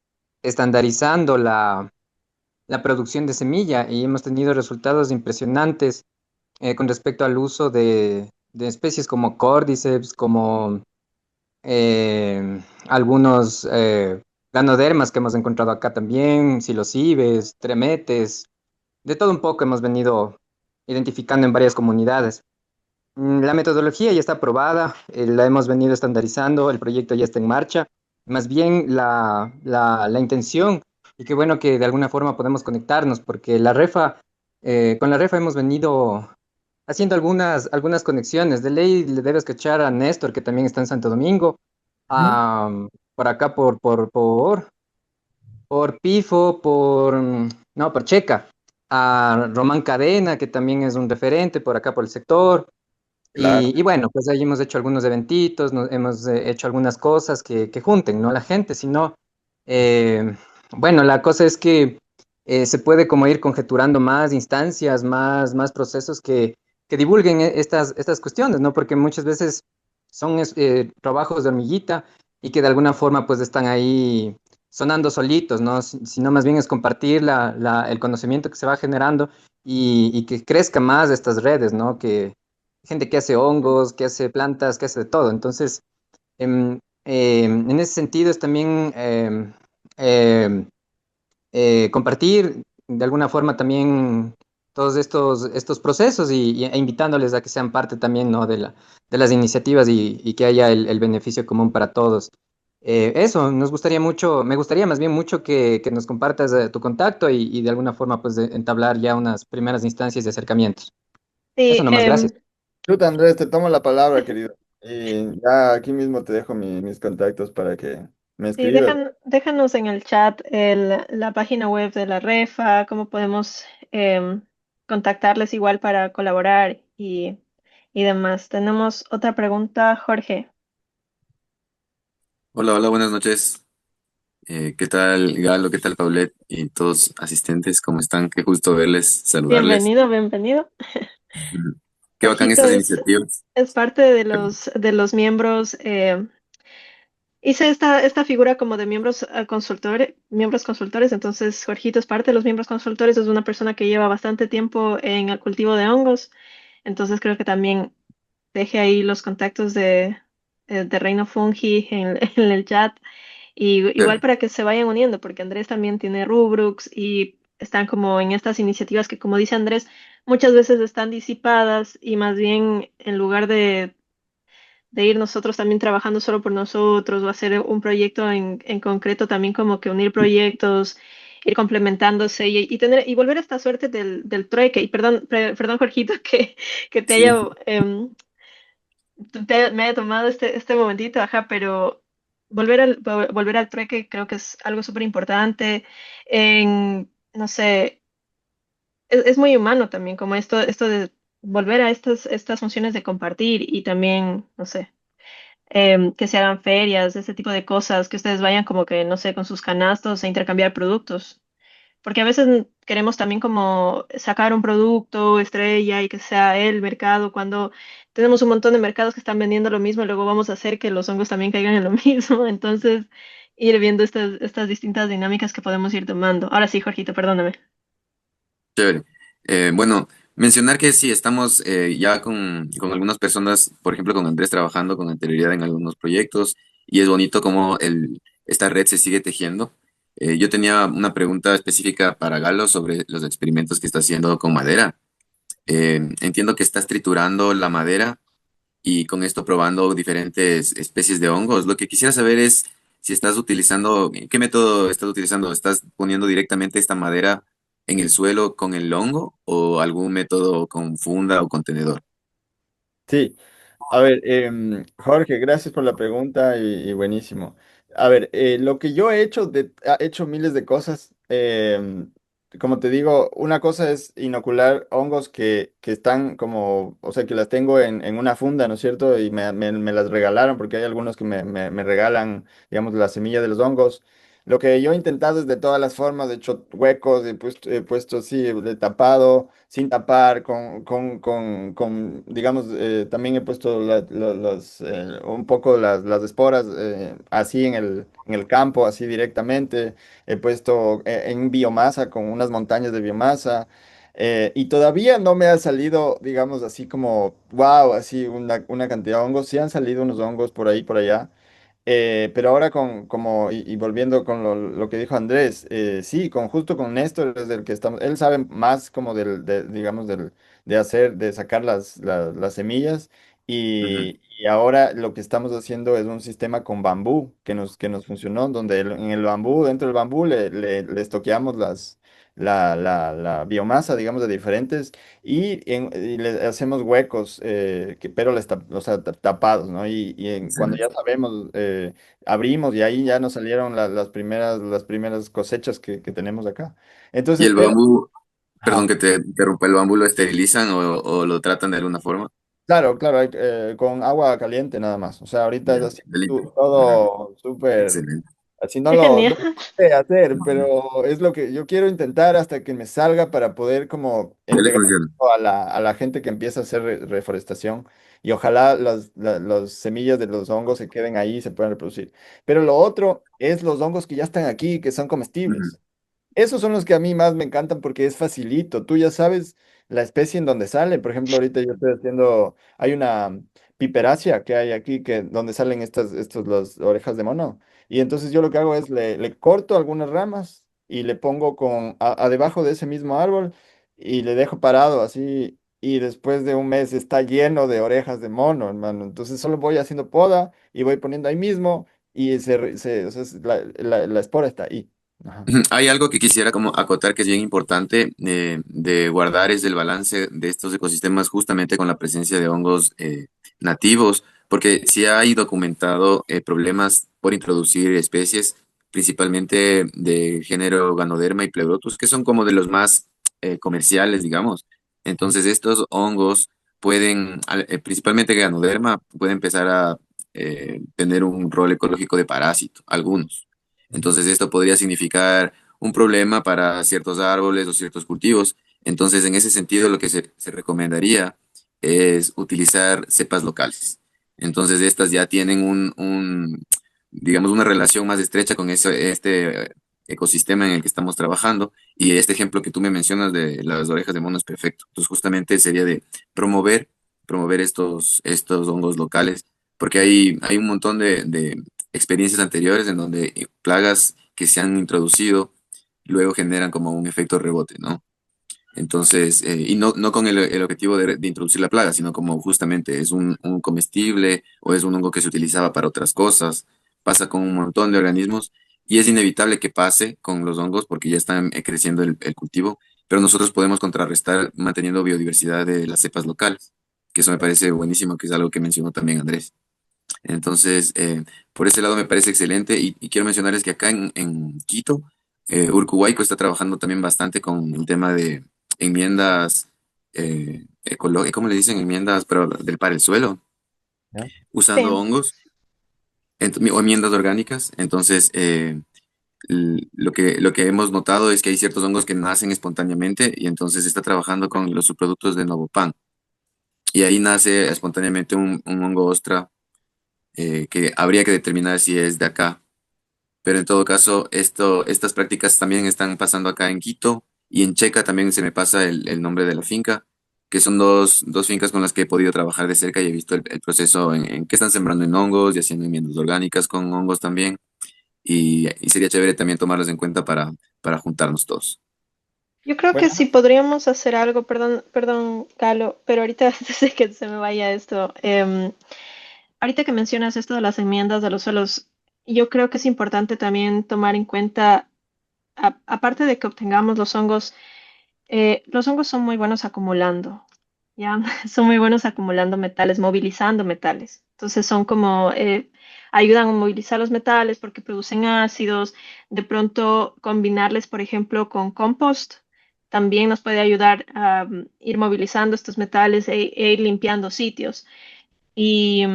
Speaker 5: estandarizando la producción de semilla y hemos tenido resultados impresionantes con respecto al uso de especies como Cordyceps, como algunos ganodermas que hemos encontrado acá también, psilocibes, tremetes, de todo un poco hemos venido identificando en varias comunidades. La metodología ya está aprobada, la hemos venido estandarizando, el proyecto ya está en marcha. Más bien la intención, y qué bueno que de alguna forma podemos conectarnos, porque con la REFA hemos venido haciendo algunas conexiones. De ley le debes cachar a Néstor, que también está en Santo Domingo,
Speaker 2: Ujú.
Speaker 5: a, por acá por Pifo, no, por Checa, a Román Cadena, que también es un referente por acá por el sector.
Speaker 2: Claro.
Speaker 5: Y bueno, pues ahí hemos hecho algunos eventitos, hemos hecho algunas cosas que junten, ¿no? La gente, sino, eh, bueno, la cosa es que se puede como ir conjeturando más instancias, más procesos que divulguen estas cuestiones, ¿no? Porque muchas veces son trabajos de hormiguita y que de alguna forma pues están ahí sonando solitos, ¿no? Sino más bien es compartir el conocimiento que se va generando y que crezca más estas redes, ¿no? Que gente que hace hongos, que hace plantas, que hace de todo. Entonces, en ese sentido es también em, compartir de alguna forma también todos estos procesos e invitándoles a que sean parte también, ¿no? de las iniciativas y que haya el beneficio común para todos. Eso, me gustaría más bien mucho que nos compartas tu contacto y de alguna forma pues entablar ya unas primeras instancias de acercamientos. Eso
Speaker 1: Sí,
Speaker 5: nomás, gracias.
Speaker 2: Chuta, Andrés, te tomo la palabra, querido. Y ya aquí mismo te dejo mis contactos para que me
Speaker 1: sí,
Speaker 2: escribas.
Speaker 1: déjanos en el chat la página web de la REFA, cómo podemos contactarles igual para colaborar y demás. Tenemos otra pregunta, Jorge.
Speaker 6: Hola, hola, buenas noches. ¿Qué tal Galo? ¿Qué tal Paulette? Y todos asistentes, ¿cómo están? Qué gusto verles, saludarles.
Speaker 1: Bienvenido, bienvenido.
Speaker 6: Ujú. Qué bacán
Speaker 1: Jorgito
Speaker 6: estas iniciativas.
Speaker 1: es parte de los miembros. Hice esta figura como de miembros miembros consultores, entonces Jorgito es parte de los miembros consultores, es una persona que lleva bastante tiempo en el cultivo de hongos, entonces creo que también deje ahí los contactos de Reino Fungi en el chat, y igual
Speaker 6: Claro.
Speaker 1: para que se vayan uniendo, porque Andrés también tiene Rubrux y están como en estas iniciativas que, como dice Andrés, muchas veces están disipadas y más bien en lugar de ir nosotros también trabajando solo por nosotros o hacer un proyecto en concreto, también como que unir proyectos, ir complementándose y tener y volver a esta suerte del trueque. Y perdón, Jorgito, que te
Speaker 6: Sí,
Speaker 1: haya, me haya tomado este momentito, ajá, pero volver al trueque creo que es algo súper importante. No sé, es muy humano también, como esto de volver a estas funciones de compartir y también, no sé, que se hagan ferias, ese tipo de cosas, que ustedes vayan como que, no sé, con sus canastos a intercambiar productos. Porque a veces queremos también como sacar un producto estrella y que sea el mercado, cuando tenemos un montón de mercados que están vendiendo lo mismo y luego vamos a hacer que los hongos también caigan en lo mismo. Entonces, ir viendo estas distintas dinámicas que podemos ir tomando. Ahora sí, Jorgito, perdóname.
Speaker 6: chévere. Bueno, mencionar que sí, estamos ya con algunas personas, por ejemplo, con Andrés trabajando con anterioridad en algunos proyectos y es bonito cómo esta red se sigue tejiendo. Yo tenía una pregunta específica para Galo sobre los experimentos que está haciendo con madera. Entiendo que estás triturando la madera y con esto probando diferentes especies de hongos. Lo que quisiera saber es si estás utilizando, ¿qué método estás utilizando? ¿Estás poniendo directamente esta madera en el suelo con el hongo o algún método con funda o contenedor?
Speaker 2: Sí, a ver, Jorge, gracias por la pregunta y buenísimo. A ver, lo que yo he hecho, he hecho miles de cosas. Como te digo, una cosa es inocular hongos que están como, o sea, que las tengo en una funda, ¿no es cierto? Y me las regalaron, porque hay algunos que me regalan, digamos, la semilla de los hongos. Lo que yo he intentado es de todas las formas, he hecho huecos, he puesto así, de tapado, sin tapar, digamos, también he puesto un poco las esporas así en el campo, así directamente. He puesto en biomasa, con unas montañas de biomasa. Y todavía no me ha salido, digamos, así como, wow, así una cantidad de hongos. Sí han salido unos hongos por ahí, por allá. Pero ahora y volviendo con lo que dijo Andrés, sí, justo con Néstor es del que estamos, él sabe más como digamos, de sacar las semillas
Speaker 6: Ujú.
Speaker 2: y ahora lo que estamos haciendo es un sistema con bambú que nos funcionó, donde en el bambú, dentro del bambú le estoqueamos la biomasa, digamos, de diferentes y le hacemos huecos, pero o sea, tapados, ¿no? Cuando
Speaker 6: Excelente.
Speaker 2: ya sabemos, abrimos y ahí ya nos salieron las primeras cosechas que tenemos acá.
Speaker 6: ¿Y
Speaker 2: Entonces,
Speaker 6: el
Speaker 2: pero,
Speaker 6: bambú, perdón
Speaker 2: ajá.
Speaker 6: que te interrumpa, el bambú lo esterilizan o lo tratan de alguna forma?
Speaker 2: Claro, claro, con agua caliente nada más. O sea, ahorita es
Speaker 6: Ya,
Speaker 2: así,
Speaker 6: de limpio. Ujú.
Speaker 2: todo súper,
Speaker 6: Excelente.
Speaker 2: así
Speaker 1: Qué
Speaker 2: no
Speaker 1: genial.
Speaker 2: lo sé hacer,
Speaker 6: Ujú.
Speaker 2: pero es lo que yo quiero intentar hasta que me salga para poder como
Speaker 6: Ya le
Speaker 2: entregar
Speaker 6: funciona.
Speaker 2: a la gente que empieza a hacer reforestación y ojalá las semillas de los hongos se queden ahí y se puedan reproducir. Pero lo otro es los hongos que ya están aquí, que son
Speaker 6: Ujú.
Speaker 2: comestibles. Esos son los que a mí más me encantan porque es facilito. Tú ya sabes la especie en donde sale. Por ejemplo, ahorita yo estoy haciendo, hay una piperácea que hay aquí donde salen las orejas de mono. Y entonces yo lo que hago es le corto algunas ramas y le pongo a debajo de ese mismo árbol y le dejo parado así. Y después de un mes está lleno de orejas de mono, hermano. Entonces solo voy haciendo poda y voy poniendo ahí mismo y o sea, la espora está ahí. Ajá.
Speaker 6: Ujú. Hay algo que quisiera como acotar que es bien importante de guardar es el balance de estos ecosistemas justamente con la presencia de hongos nativos, porque sí hay documentado problemas por introducir especies, principalmente de género Ganoderma y Pleurotus, que son como de los más comerciales, digamos. Entonces estos hongos pueden, principalmente Ganoderma, puede empezar a tener un rol ecológico de parásito, algunos. Entonces esto podría significar un problema para ciertos árboles o ciertos cultivos. Entonces, en ese sentido, lo que se recomendaría es utilizar cepas locales. Entonces, estas ya tienen digamos, una relación más estrecha con este ecosistema en el que estamos trabajando. Y este ejemplo que tú me mencionas de las orejas de mono es perfecto. Entonces, justamente sería de promover, promover estos hongos locales, porque hay un montón de experiencias anteriores en donde plagas que se han introducido luego generan como un efecto rebote, ¿no? Entonces, y no con el objetivo de introducir la plaga, sino como justamente es un comestible o es un hongo que se utilizaba para otras cosas, pasa con un montón de organismos y es inevitable que pase con los hongos porque ya están creciendo el cultivo, pero nosotros podemos contrarrestar manteniendo biodiversidad de las cepas locales, que eso me parece buenísimo, que es algo que mencionó también Andrés. Entonces, por ese lado me parece excelente y quiero mencionarles que acá en Quito, Urcuhuayco está trabajando también bastante con el tema de enmiendas ecológicas, ¿cómo le dicen? Enmiendas, pero del para el suelo,
Speaker 2: ¿Ya?
Speaker 6: usando
Speaker 1: Sí.
Speaker 6: hongos o enmiendas orgánicas. Entonces, lo que hemos notado es que hay ciertos hongos que nacen espontáneamente y entonces está trabajando con los subproductos de Novopan. Y ahí nace espontáneamente un hongo ostra que habría que determinar si es de acá. Pero en todo caso, estas prácticas también están pasando acá en Quito y en Checa también se me pasa el nombre de la finca, que son dos fincas con las que he podido trabajar de cerca y he visto el proceso en que están sembrando en hongos y haciendo enmiendas orgánicas con hongos también. Y sería chévere también tomarlos en cuenta para juntarnos todos.
Speaker 1: Yo creo que
Speaker 2: Bueno,
Speaker 1: si podríamos hacer algo, perdón, perdón, Galo, pero ahorita antes de que se me vaya esto, ahorita que mencionas esto de las enmiendas de los suelos, yo creo que es importante también tomar en cuenta, aparte de que obtengamos los hongos son muy buenos acumulando, ¿ya? Son muy buenos acumulando metales, movilizando metales. Entonces son como, ayudan a movilizar los metales porque producen ácidos. De pronto combinarles, por ejemplo, con compost, también nos puede ayudar a ir movilizando estos metales e ir limpiando sitios. Y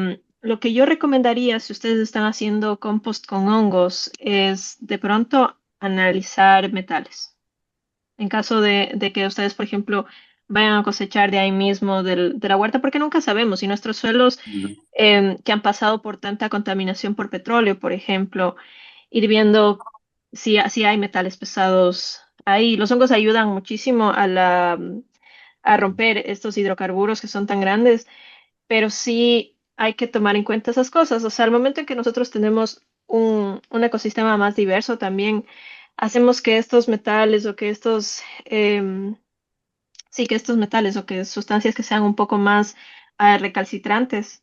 Speaker 1: lo que yo recomendaría si ustedes están haciendo compost con hongos es de pronto analizar metales. En caso de que ustedes, por ejemplo, vayan a cosechar de ahí mismo de la huerta, porque nunca sabemos si nuestros suelos
Speaker 6: Ujú.
Speaker 1: que han pasado por tanta contaminación por petróleo, por ejemplo, ir viendo si hay metales pesados ahí. Los hongos ayudan muchísimo a romper estos hidrocarburos que son tan grandes, pero sí hay que tomar en cuenta esas cosas. O sea, al momento en que nosotros tenemos un ecosistema más diverso, también hacemos que estos metales o que sí, que estos metales o que sustancias que sean un poco más recalcitrantes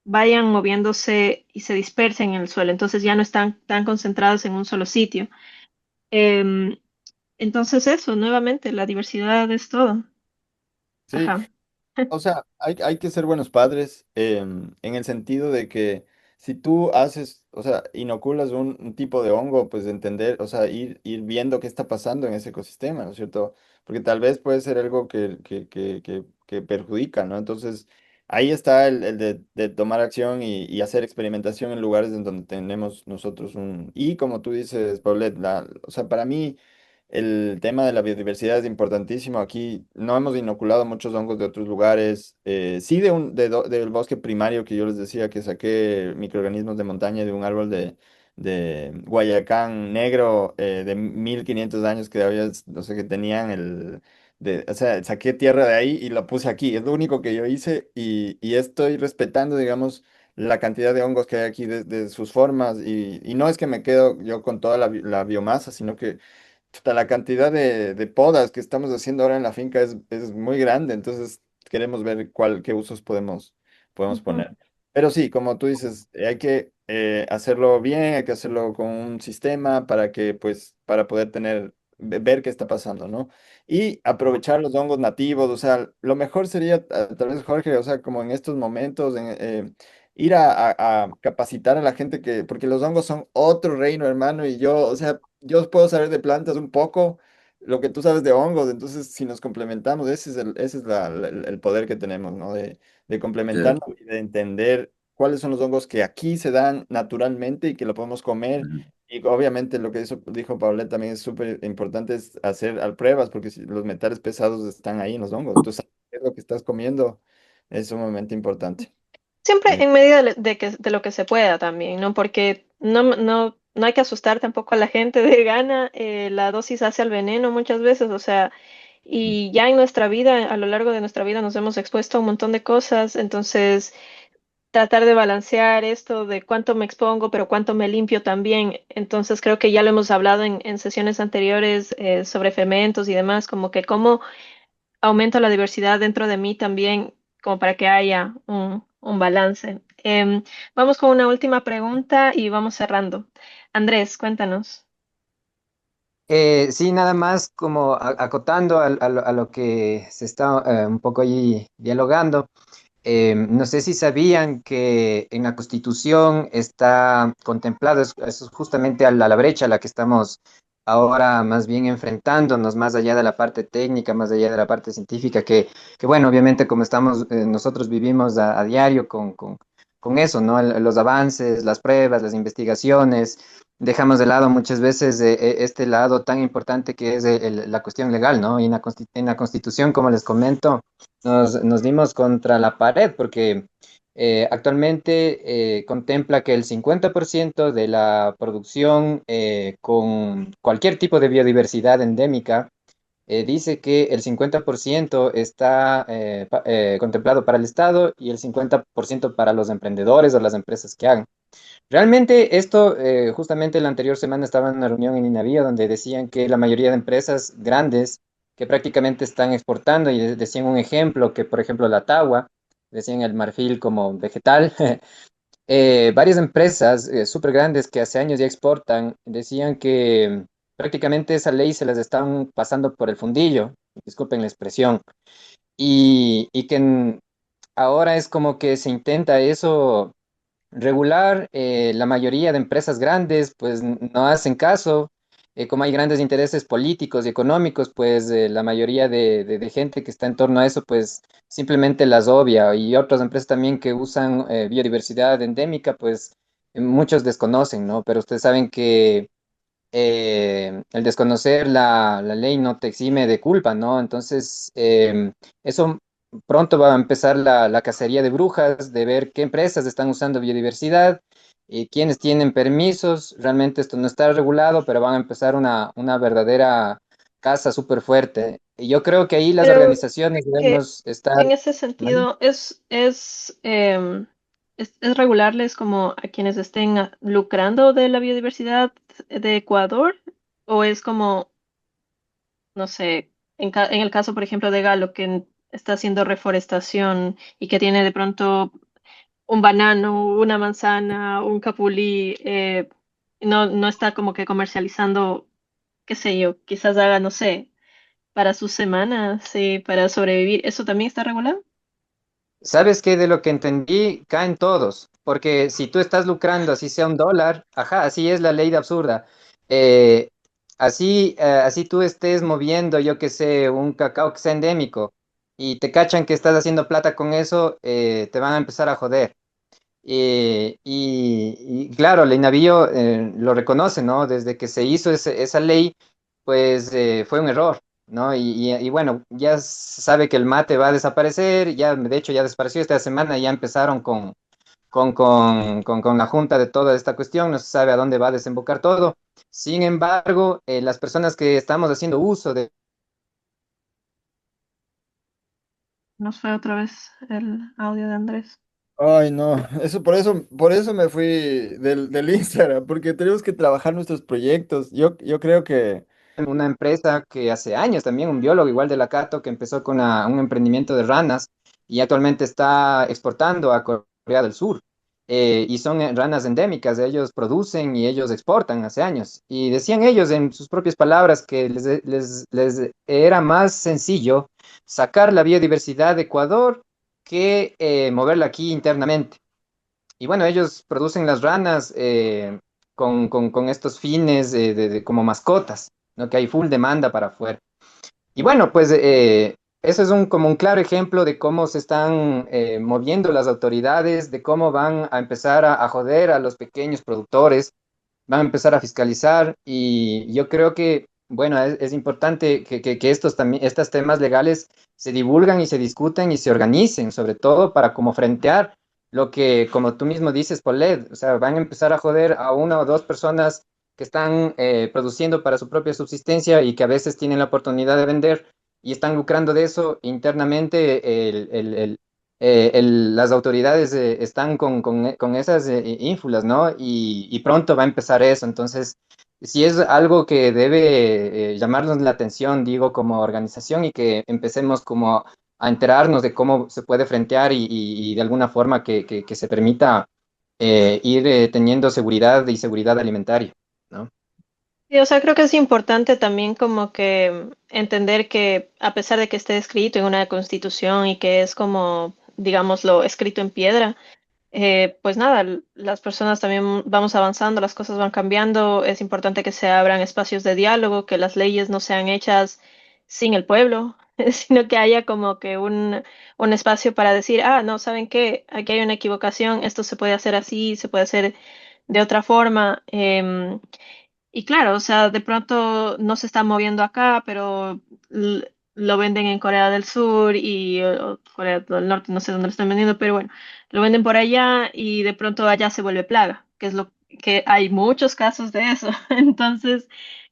Speaker 1: vayan moviéndose y se dispersen en el suelo. Entonces ya no están tan concentrados en un solo sitio. Em, entonces eso, nuevamente, la diversidad es todo.
Speaker 2: sí.
Speaker 1: Ajá.
Speaker 2: O sea, hay que ser buenos padres en el sentido de que si tú haces, o sea, inoculas un tipo de hongo, pues entender, o sea, ir viendo qué está pasando en ese ecosistema, ¿no es cierto? Porque tal vez puede ser algo que perjudica, ¿no? Entonces, ahí está el de tomar acción y hacer experimentación en lugares en donde tenemos nosotros un... Y como tú dices, Paulette, o sea, para mí... El tema de la biodiversidad es importantísimo. Aquí no hemos inoculado muchos hongos de otros lugares. Sí, del bosque primario que yo les decía que saqué microorganismos de montaña de un árbol de Guayacán negro de 1500 años que había, no sé, que tenían o sea, saqué tierra de ahí y la puse aquí. Es lo único que yo hice y estoy respetando, digamos, la cantidad de hongos que hay aquí de sus formas y no es que me quedo yo con toda la biomasa, sino que puta, la cantidad de podas que estamos haciendo ahora en la finca es muy grande, entonces queremos ver qué usos podemos
Speaker 1: Ujú,
Speaker 2: poner. Pero sí, como tú dices, hay que hacerlo bien, hay que hacerlo con un sistema para que, pues, para poder ver qué está pasando, ¿no? Y aprovechar los hongos nativos, o sea, lo mejor sería, tal vez, Jorge, o sea, como en estos momentos, ir a capacitar a la gente porque los hongos son otro reino, hermano, y yo, o sea, yo puedo saber de plantas un poco, lo que tú sabes de hongos, entonces si nos complementamos, ese es el poder que tenemos, ¿no? De complementarnos
Speaker 6: Cierto.
Speaker 2: y de entender cuáles son los hongos que aquí se dan naturalmente y que lo podemos comer.
Speaker 6: Ujú.
Speaker 2: Y obviamente lo que dijo Paulette también es súper importante, es hacer pruebas, porque si los metales pesados están ahí en los hongos, entonces, ¿qué es lo que estás comiendo? Es sumamente importante.
Speaker 1: siempre
Speaker 2: Eh,
Speaker 1: en medida de lo que se pueda también, ¿no? Porque no hay que asustar tampoco a la gente de gana, la dosis hace al veneno muchas veces, o sea, y ya en nuestra vida, a lo largo de nuestra vida nos hemos expuesto a un montón de cosas, entonces tratar de balancear esto de cuánto me expongo, pero cuánto me limpio también. Entonces creo que ya lo hemos hablado en sesiones anteriores sobre fermentos y demás, como que cómo aumento la diversidad dentro de mí también, como para que haya un balance. Vamos con una última pregunta y vamos cerrando. Andrés, cuéntanos.
Speaker 5: Sí, nada más como acotando a lo que se está un poco ahí dialogando. No sé si sabían que en la Constitución está contemplado, eso es justamente a la brecha a la que estamos ahora más bien enfrentándonos, más allá de la parte técnica, más allá de la parte científica, que bueno, obviamente como estamos, nosotros vivimos a diario con eso, ¿no? Los avances, las pruebas, las investigaciones, dejamos de lado muchas veces este lado tan importante que es la cuestión legal, ¿no? Y en la Constitución, como les comento, nos dimos contra la pared porque actualmente contempla que el 50% de la producción con cualquier tipo de biodiversidad endémica dice que el 50% está contemplado para el Estado y el 50% para los emprendedores o las empresas que hagan. Realmente esto, justamente la anterior semana estaba en una reunión en Inavío donde decían que la mayoría de empresas grandes que prácticamente están exportando y decían un ejemplo que, por ejemplo, la tagua, decían el marfil como vegetal, varias empresas súper grandes que hace años ya exportan decían que prácticamente esa ley se las están pasando por el fundillo, disculpen la expresión, y que ahora es como que se intenta eso regular, la mayoría de empresas grandes pues no hacen caso. Como hay grandes intereses políticos y económicos, pues la mayoría de gente que está en torno a eso pues simplemente las obvia y otras empresas también que usan biodiversidad endémica pues muchos desconocen, ¿no? Pero ustedes saben que el desconocer la ley no te exime de culpa, ¿no? Entonces, eso pronto va a empezar la cacería de brujas, de ver qué empresas están usando biodiversidad y quiénes tienen permisos. Realmente esto no está regulado, pero van a empezar una verdadera caza súper fuerte. Y yo creo que ahí las
Speaker 1: Pero
Speaker 5: organizaciones
Speaker 1: que
Speaker 5: debemos estar...
Speaker 1: en ese
Speaker 5: ¿Vale?
Speaker 1: sentido es regularles como a quienes estén lucrando de la biodiversidad de Ecuador, o es como, no sé, en el caso, por ejemplo, de Galo, que está haciendo reforestación y que tiene de pronto un banano, una manzana, un capulí, no está como que comercializando, qué sé yo, quizás haga, no sé, para sus semanas, sí, para sobrevivir. ¿Eso también está regulado?
Speaker 5: ¿Sabes qué? De lo que entendí, caen todos, porque si tú estás lucrando, así sea un dólar, ajá, así es la ley de absurda. Eh, así tú estés moviendo, yo que sé, un cacao que sea endémico y te cachan que estás haciendo plata con eso, te van a empezar a joder. Y claro, el Navío lo reconoce, ¿no? Desde que se hizo esa ley, pues fue un error, ¿no? Y bueno, ya se sabe que el mate va a desaparecer, ya de hecho ya desapareció esta semana, ya empezaron con la junta de toda esta cuestión, no se sabe a dónde va a desembocar todo. Sin embargo, las personas que estamos haciendo uso de...
Speaker 1: Nos fue otra vez el audio de Andrés.
Speaker 2: Ay, no, por eso me fui del Instagram, porque tenemos que trabajar nuestros proyectos. Yo creo que
Speaker 5: Una empresa que hace años también, un biólogo igual de la Cato, que empezó con un emprendimiento de ranas y actualmente está exportando a Corea del Sur. Y son ranas endémicas, ellos producen y ellos exportan hace años. Y decían ellos en sus propias palabras que les era más sencillo sacar la biodiversidad de Ecuador que moverla aquí internamente. Y bueno, ellos producen las ranas con estos fines como mascotas, ¿no? Que hay full demanda para afuera. Y bueno, pues eso es como un claro ejemplo de cómo se están moviendo las autoridades, de cómo van a empezar a joder a los pequeños productores, van a empezar a fiscalizar y yo creo que, bueno, es importante que estos temas legales se divulgan y se discuten y se organicen, sobre todo para como frentear lo que, como tú mismo dices, Paulette, o sea, van a empezar a joder a una o dos personas que están produciendo para su propia subsistencia y que a veces tienen la oportunidad de vender y están lucrando de eso internamente las autoridades están con esas ínfulas, ¿no? Y pronto va a empezar eso. Entonces, si es algo que debe llamarnos la atención, digo, como organización y que empecemos como a enterarnos de cómo se puede frentear y de alguna forma que se permita ir teniendo seguridad y seguridad alimentaria, ¿no?
Speaker 1: Sí, o sea, creo que es importante también como que entender que a pesar de que esté escrito en una constitución y que es como, digámoslo, escrito en piedra, pues nada, las personas también vamos avanzando, las cosas van cambiando, es importante que se abran espacios de diálogo, que las leyes no sean hechas sin el pueblo, sino que haya como que un espacio para decir, ah, no, ¿saben qué? Aquí hay una equivocación, esto se puede hacer así, se puede hacer de otra forma. Y claro, o sea, de pronto no se está moviendo acá, pero lo venden en Corea del Sur y o Corea del Norte, no sé dónde lo están vendiendo, pero bueno, lo venden por allá y de pronto allá se vuelve plaga, que es lo que hay muchos casos de eso. Entonces,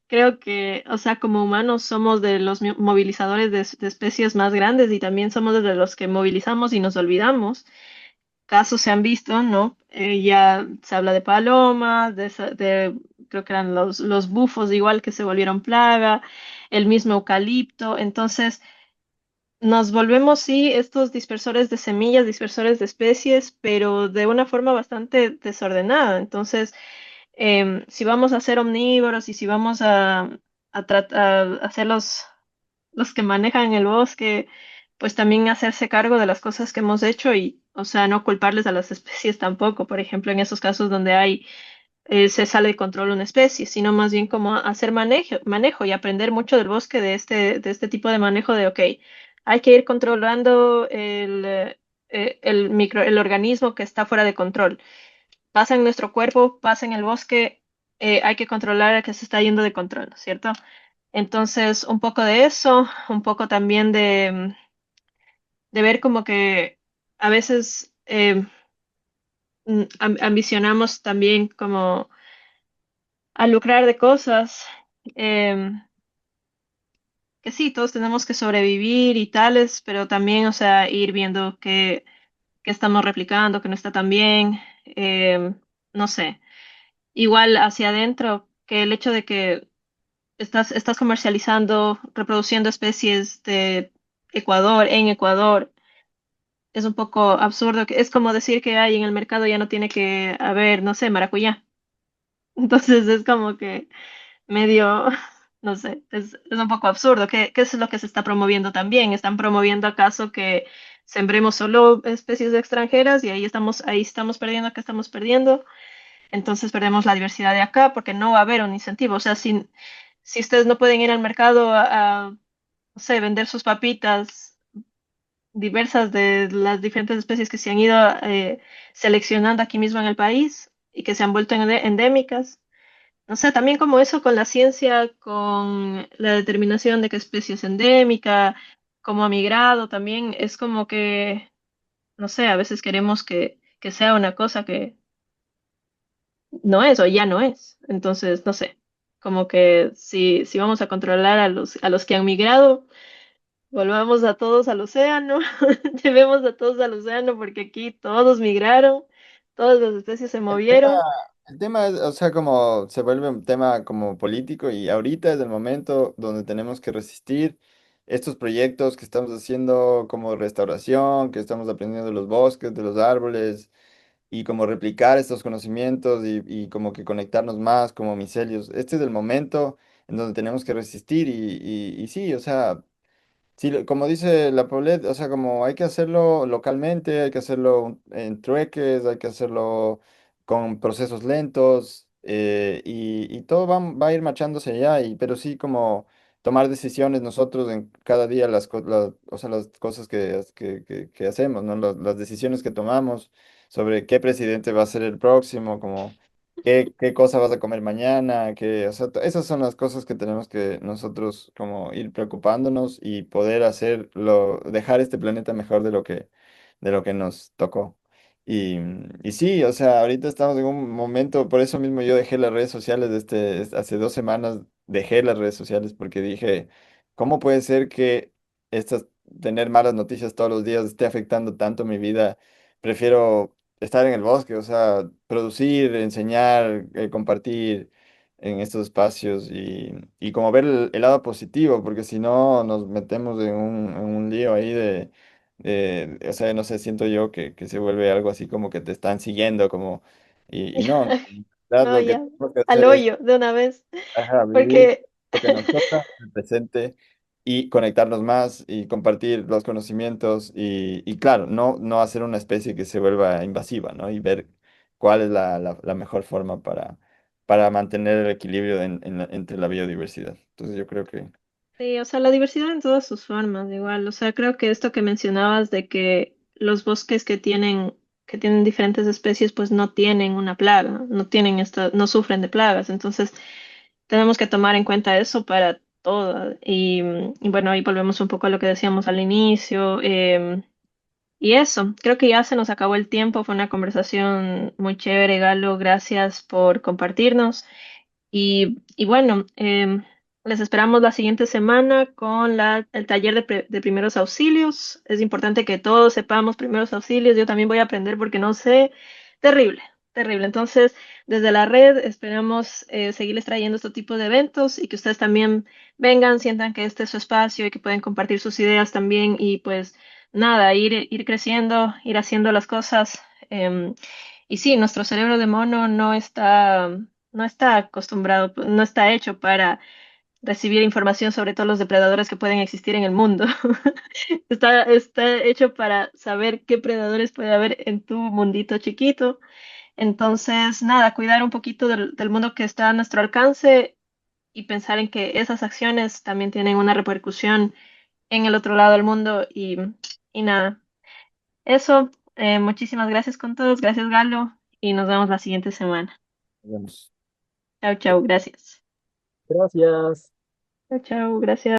Speaker 1: creo que, o sea, como humanos somos de los movilizadores de especies más grandes y también somos de los que movilizamos y nos olvidamos casos se han visto, ¿no? Ya se habla de palomas, creo que eran los bufos igual que se volvieron plaga, el mismo eucalipto. Entonces, nos volvemos, sí, estos dispersores de semillas, dispersores de especies, pero de una forma bastante desordenada. Entonces, si vamos a ser omnívoros y si vamos a ser los que manejan el bosque, pues también hacerse cargo de las cosas que hemos hecho y, o sea, no culparles a las especies tampoco, por ejemplo, en esos casos donde se sale de control una especie, sino más bien como hacer manejo y aprender mucho del bosque de este tipo de manejo de, ok, hay que ir controlando el organismo que está fuera de control. Pasa en nuestro cuerpo, pasa en el bosque, hay que controlar el que se está yendo de control, ¿cierto? Entonces, un poco de eso, un poco también de ver como que a veces ambicionamos también como a lucrar de cosas, em, que sí, todos tenemos que sobrevivir y tales, pero también, o sea, ir viendo que estamos replicando, que no está tan bien, no sé, igual hacia adentro, que el hecho de que estás comercializando, reproduciendo especies de Ecuador, en Ecuador, es un poco absurdo, que es como decir que hay en el mercado ya no tiene que haber, no sé, maracuyá. Entonces es como que medio, no sé, es un poco absurdo. ¿Qué es lo que se está promoviendo también? ¿Están promoviendo acaso que sembremos solo especies extranjeras y ahí estamos perdiendo, acá estamos perdiendo? Entonces perdemos la diversidad de acá porque no va a haber un incentivo. O sea, si ustedes no pueden ir al mercado no sé, vender sus papitas diversas de las diferentes especies que se han ido seleccionando aquí mismo en el país y que se han vuelto endémicas. No sé, también como eso con la ciencia, con la determinación de qué especie es endémica, cómo ha migrado, también es como que, no sé, a veces queremos que sea una cosa que no es o ya no es. Entonces, no sé, como que si vamos a controlar a los que han migrado, volvamos a todos al océano, llevemos a todos al océano porque aquí todos migraron, todas las especies se
Speaker 2: El tema,
Speaker 1: movieron.
Speaker 2: el tema es, o sea, como se vuelve un tema como político y ahorita es el momento donde tenemos que resistir estos proyectos que estamos haciendo como restauración, que estamos aprendiendo de los bosques, de los árboles y como replicar estos conocimientos y como que conectarnos más como micelios. Este es el momento en donde tenemos que resistir y sí, o sea... Sí, como dice la Paulette, o sea, como hay que hacerlo localmente, hay que hacerlo en trueques, hay que hacerlo con procesos lentos y todo va a ir marchándose allá, pero sí como tomar decisiones nosotros en cada día, o sea, las cosas que hacemos, ¿no? Las decisiones que tomamos sobre qué presidente va a ser el próximo, como qué cosa vas a comer mañana, o sea, esas son las cosas que tenemos que nosotros como ir preocupándonos y poder dejar este planeta mejor de lo que nos tocó. Y sí, o sea, ahorita estamos en un momento, por eso mismo yo dejé las redes sociales hace 2 semanas dejé las redes sociales porque dije, ¿cómo puede ser que estas tener malas noticias todos los días esté afectando tanto mi vida. Prefiero estar en el bosque, o sea, producir, enseñar, compartir en estos espacios y como ver el lado positivo, porque si no nos metemos en un lío ahí o sea, no sé, siento yo que se vuelve algo así como que te están siguiendo, como, y no, en verdad
Speaker 1: No,
Speaker 2: lo que
Speaker 1: ya,
Speaker 2: tenemos que
Speaker 1: al
Speaker 2: hacer es,
Speaker 1: hoyo de una vez,
Speaker 2: ajá, vivir
Speaker 1: porque
Speaker 2: lo que nos toca en el presente y conectarnos más y compartir los conocimientos y claro, no hacer una especie que se vuelva invasiva, ¿no? Y ver cuál es la mejor forma para mantener el equilibrio entre la biodiversidad. Entonces yo creo que...
Speaker 1: sí, o sea, la diversidad en todas sus formas, igual. O sea, creo que esto que mencionabas de que los bosques que tienen diferentes especies, pues no tienen una plaga, no tienen esta, no sufren de plagas. Entonces, tenemos que tomar en cuenta eso para todo. Y bueno, ahí volvemos un poco a lo que decíamos al inicio. Y eso, creo que ya se nos acabó el tiempo. Fue una conversación muy chévere, Galo. Gracias por compartirnos. Y bueno, les esperamos la siguiente semana con el taller de primeros auxilios. Es importante que todos sepamos primeros auxilios. Yo también voy a aprender porque no sé. Terrible, terrible. Entonces, desde la red esperamos seguirles trayendo este tipo de eventos y que ustedes también vengan, sientan que este es su espacio y que pueden compartir sus ideas también y pues nada, ir creciendo, ir haciendo las cosas. Y sí, nuestro cerebro de mono no está acostumbrado, no está hecho para recibir información sobre todos los depredadores que pueden existir en el mundo. Está hecho para saber qué predadores puede haber en tu mundito chiquito. Entonces, nada, cuidar un poquito del mundo que está a nuestro alcance y pensar en que esas acciones también tienen una repercusión en el otro lado del mundo y nada. Eso, muchísimas gracias con todos, gracias Galo y nos vemos la siguiente semana.
Speaker 2: Digamos,
Speaker 1: Chao, chao, gracias.
Speaker 4: Gracias.
Speaker 1: Chao, chao, gracias.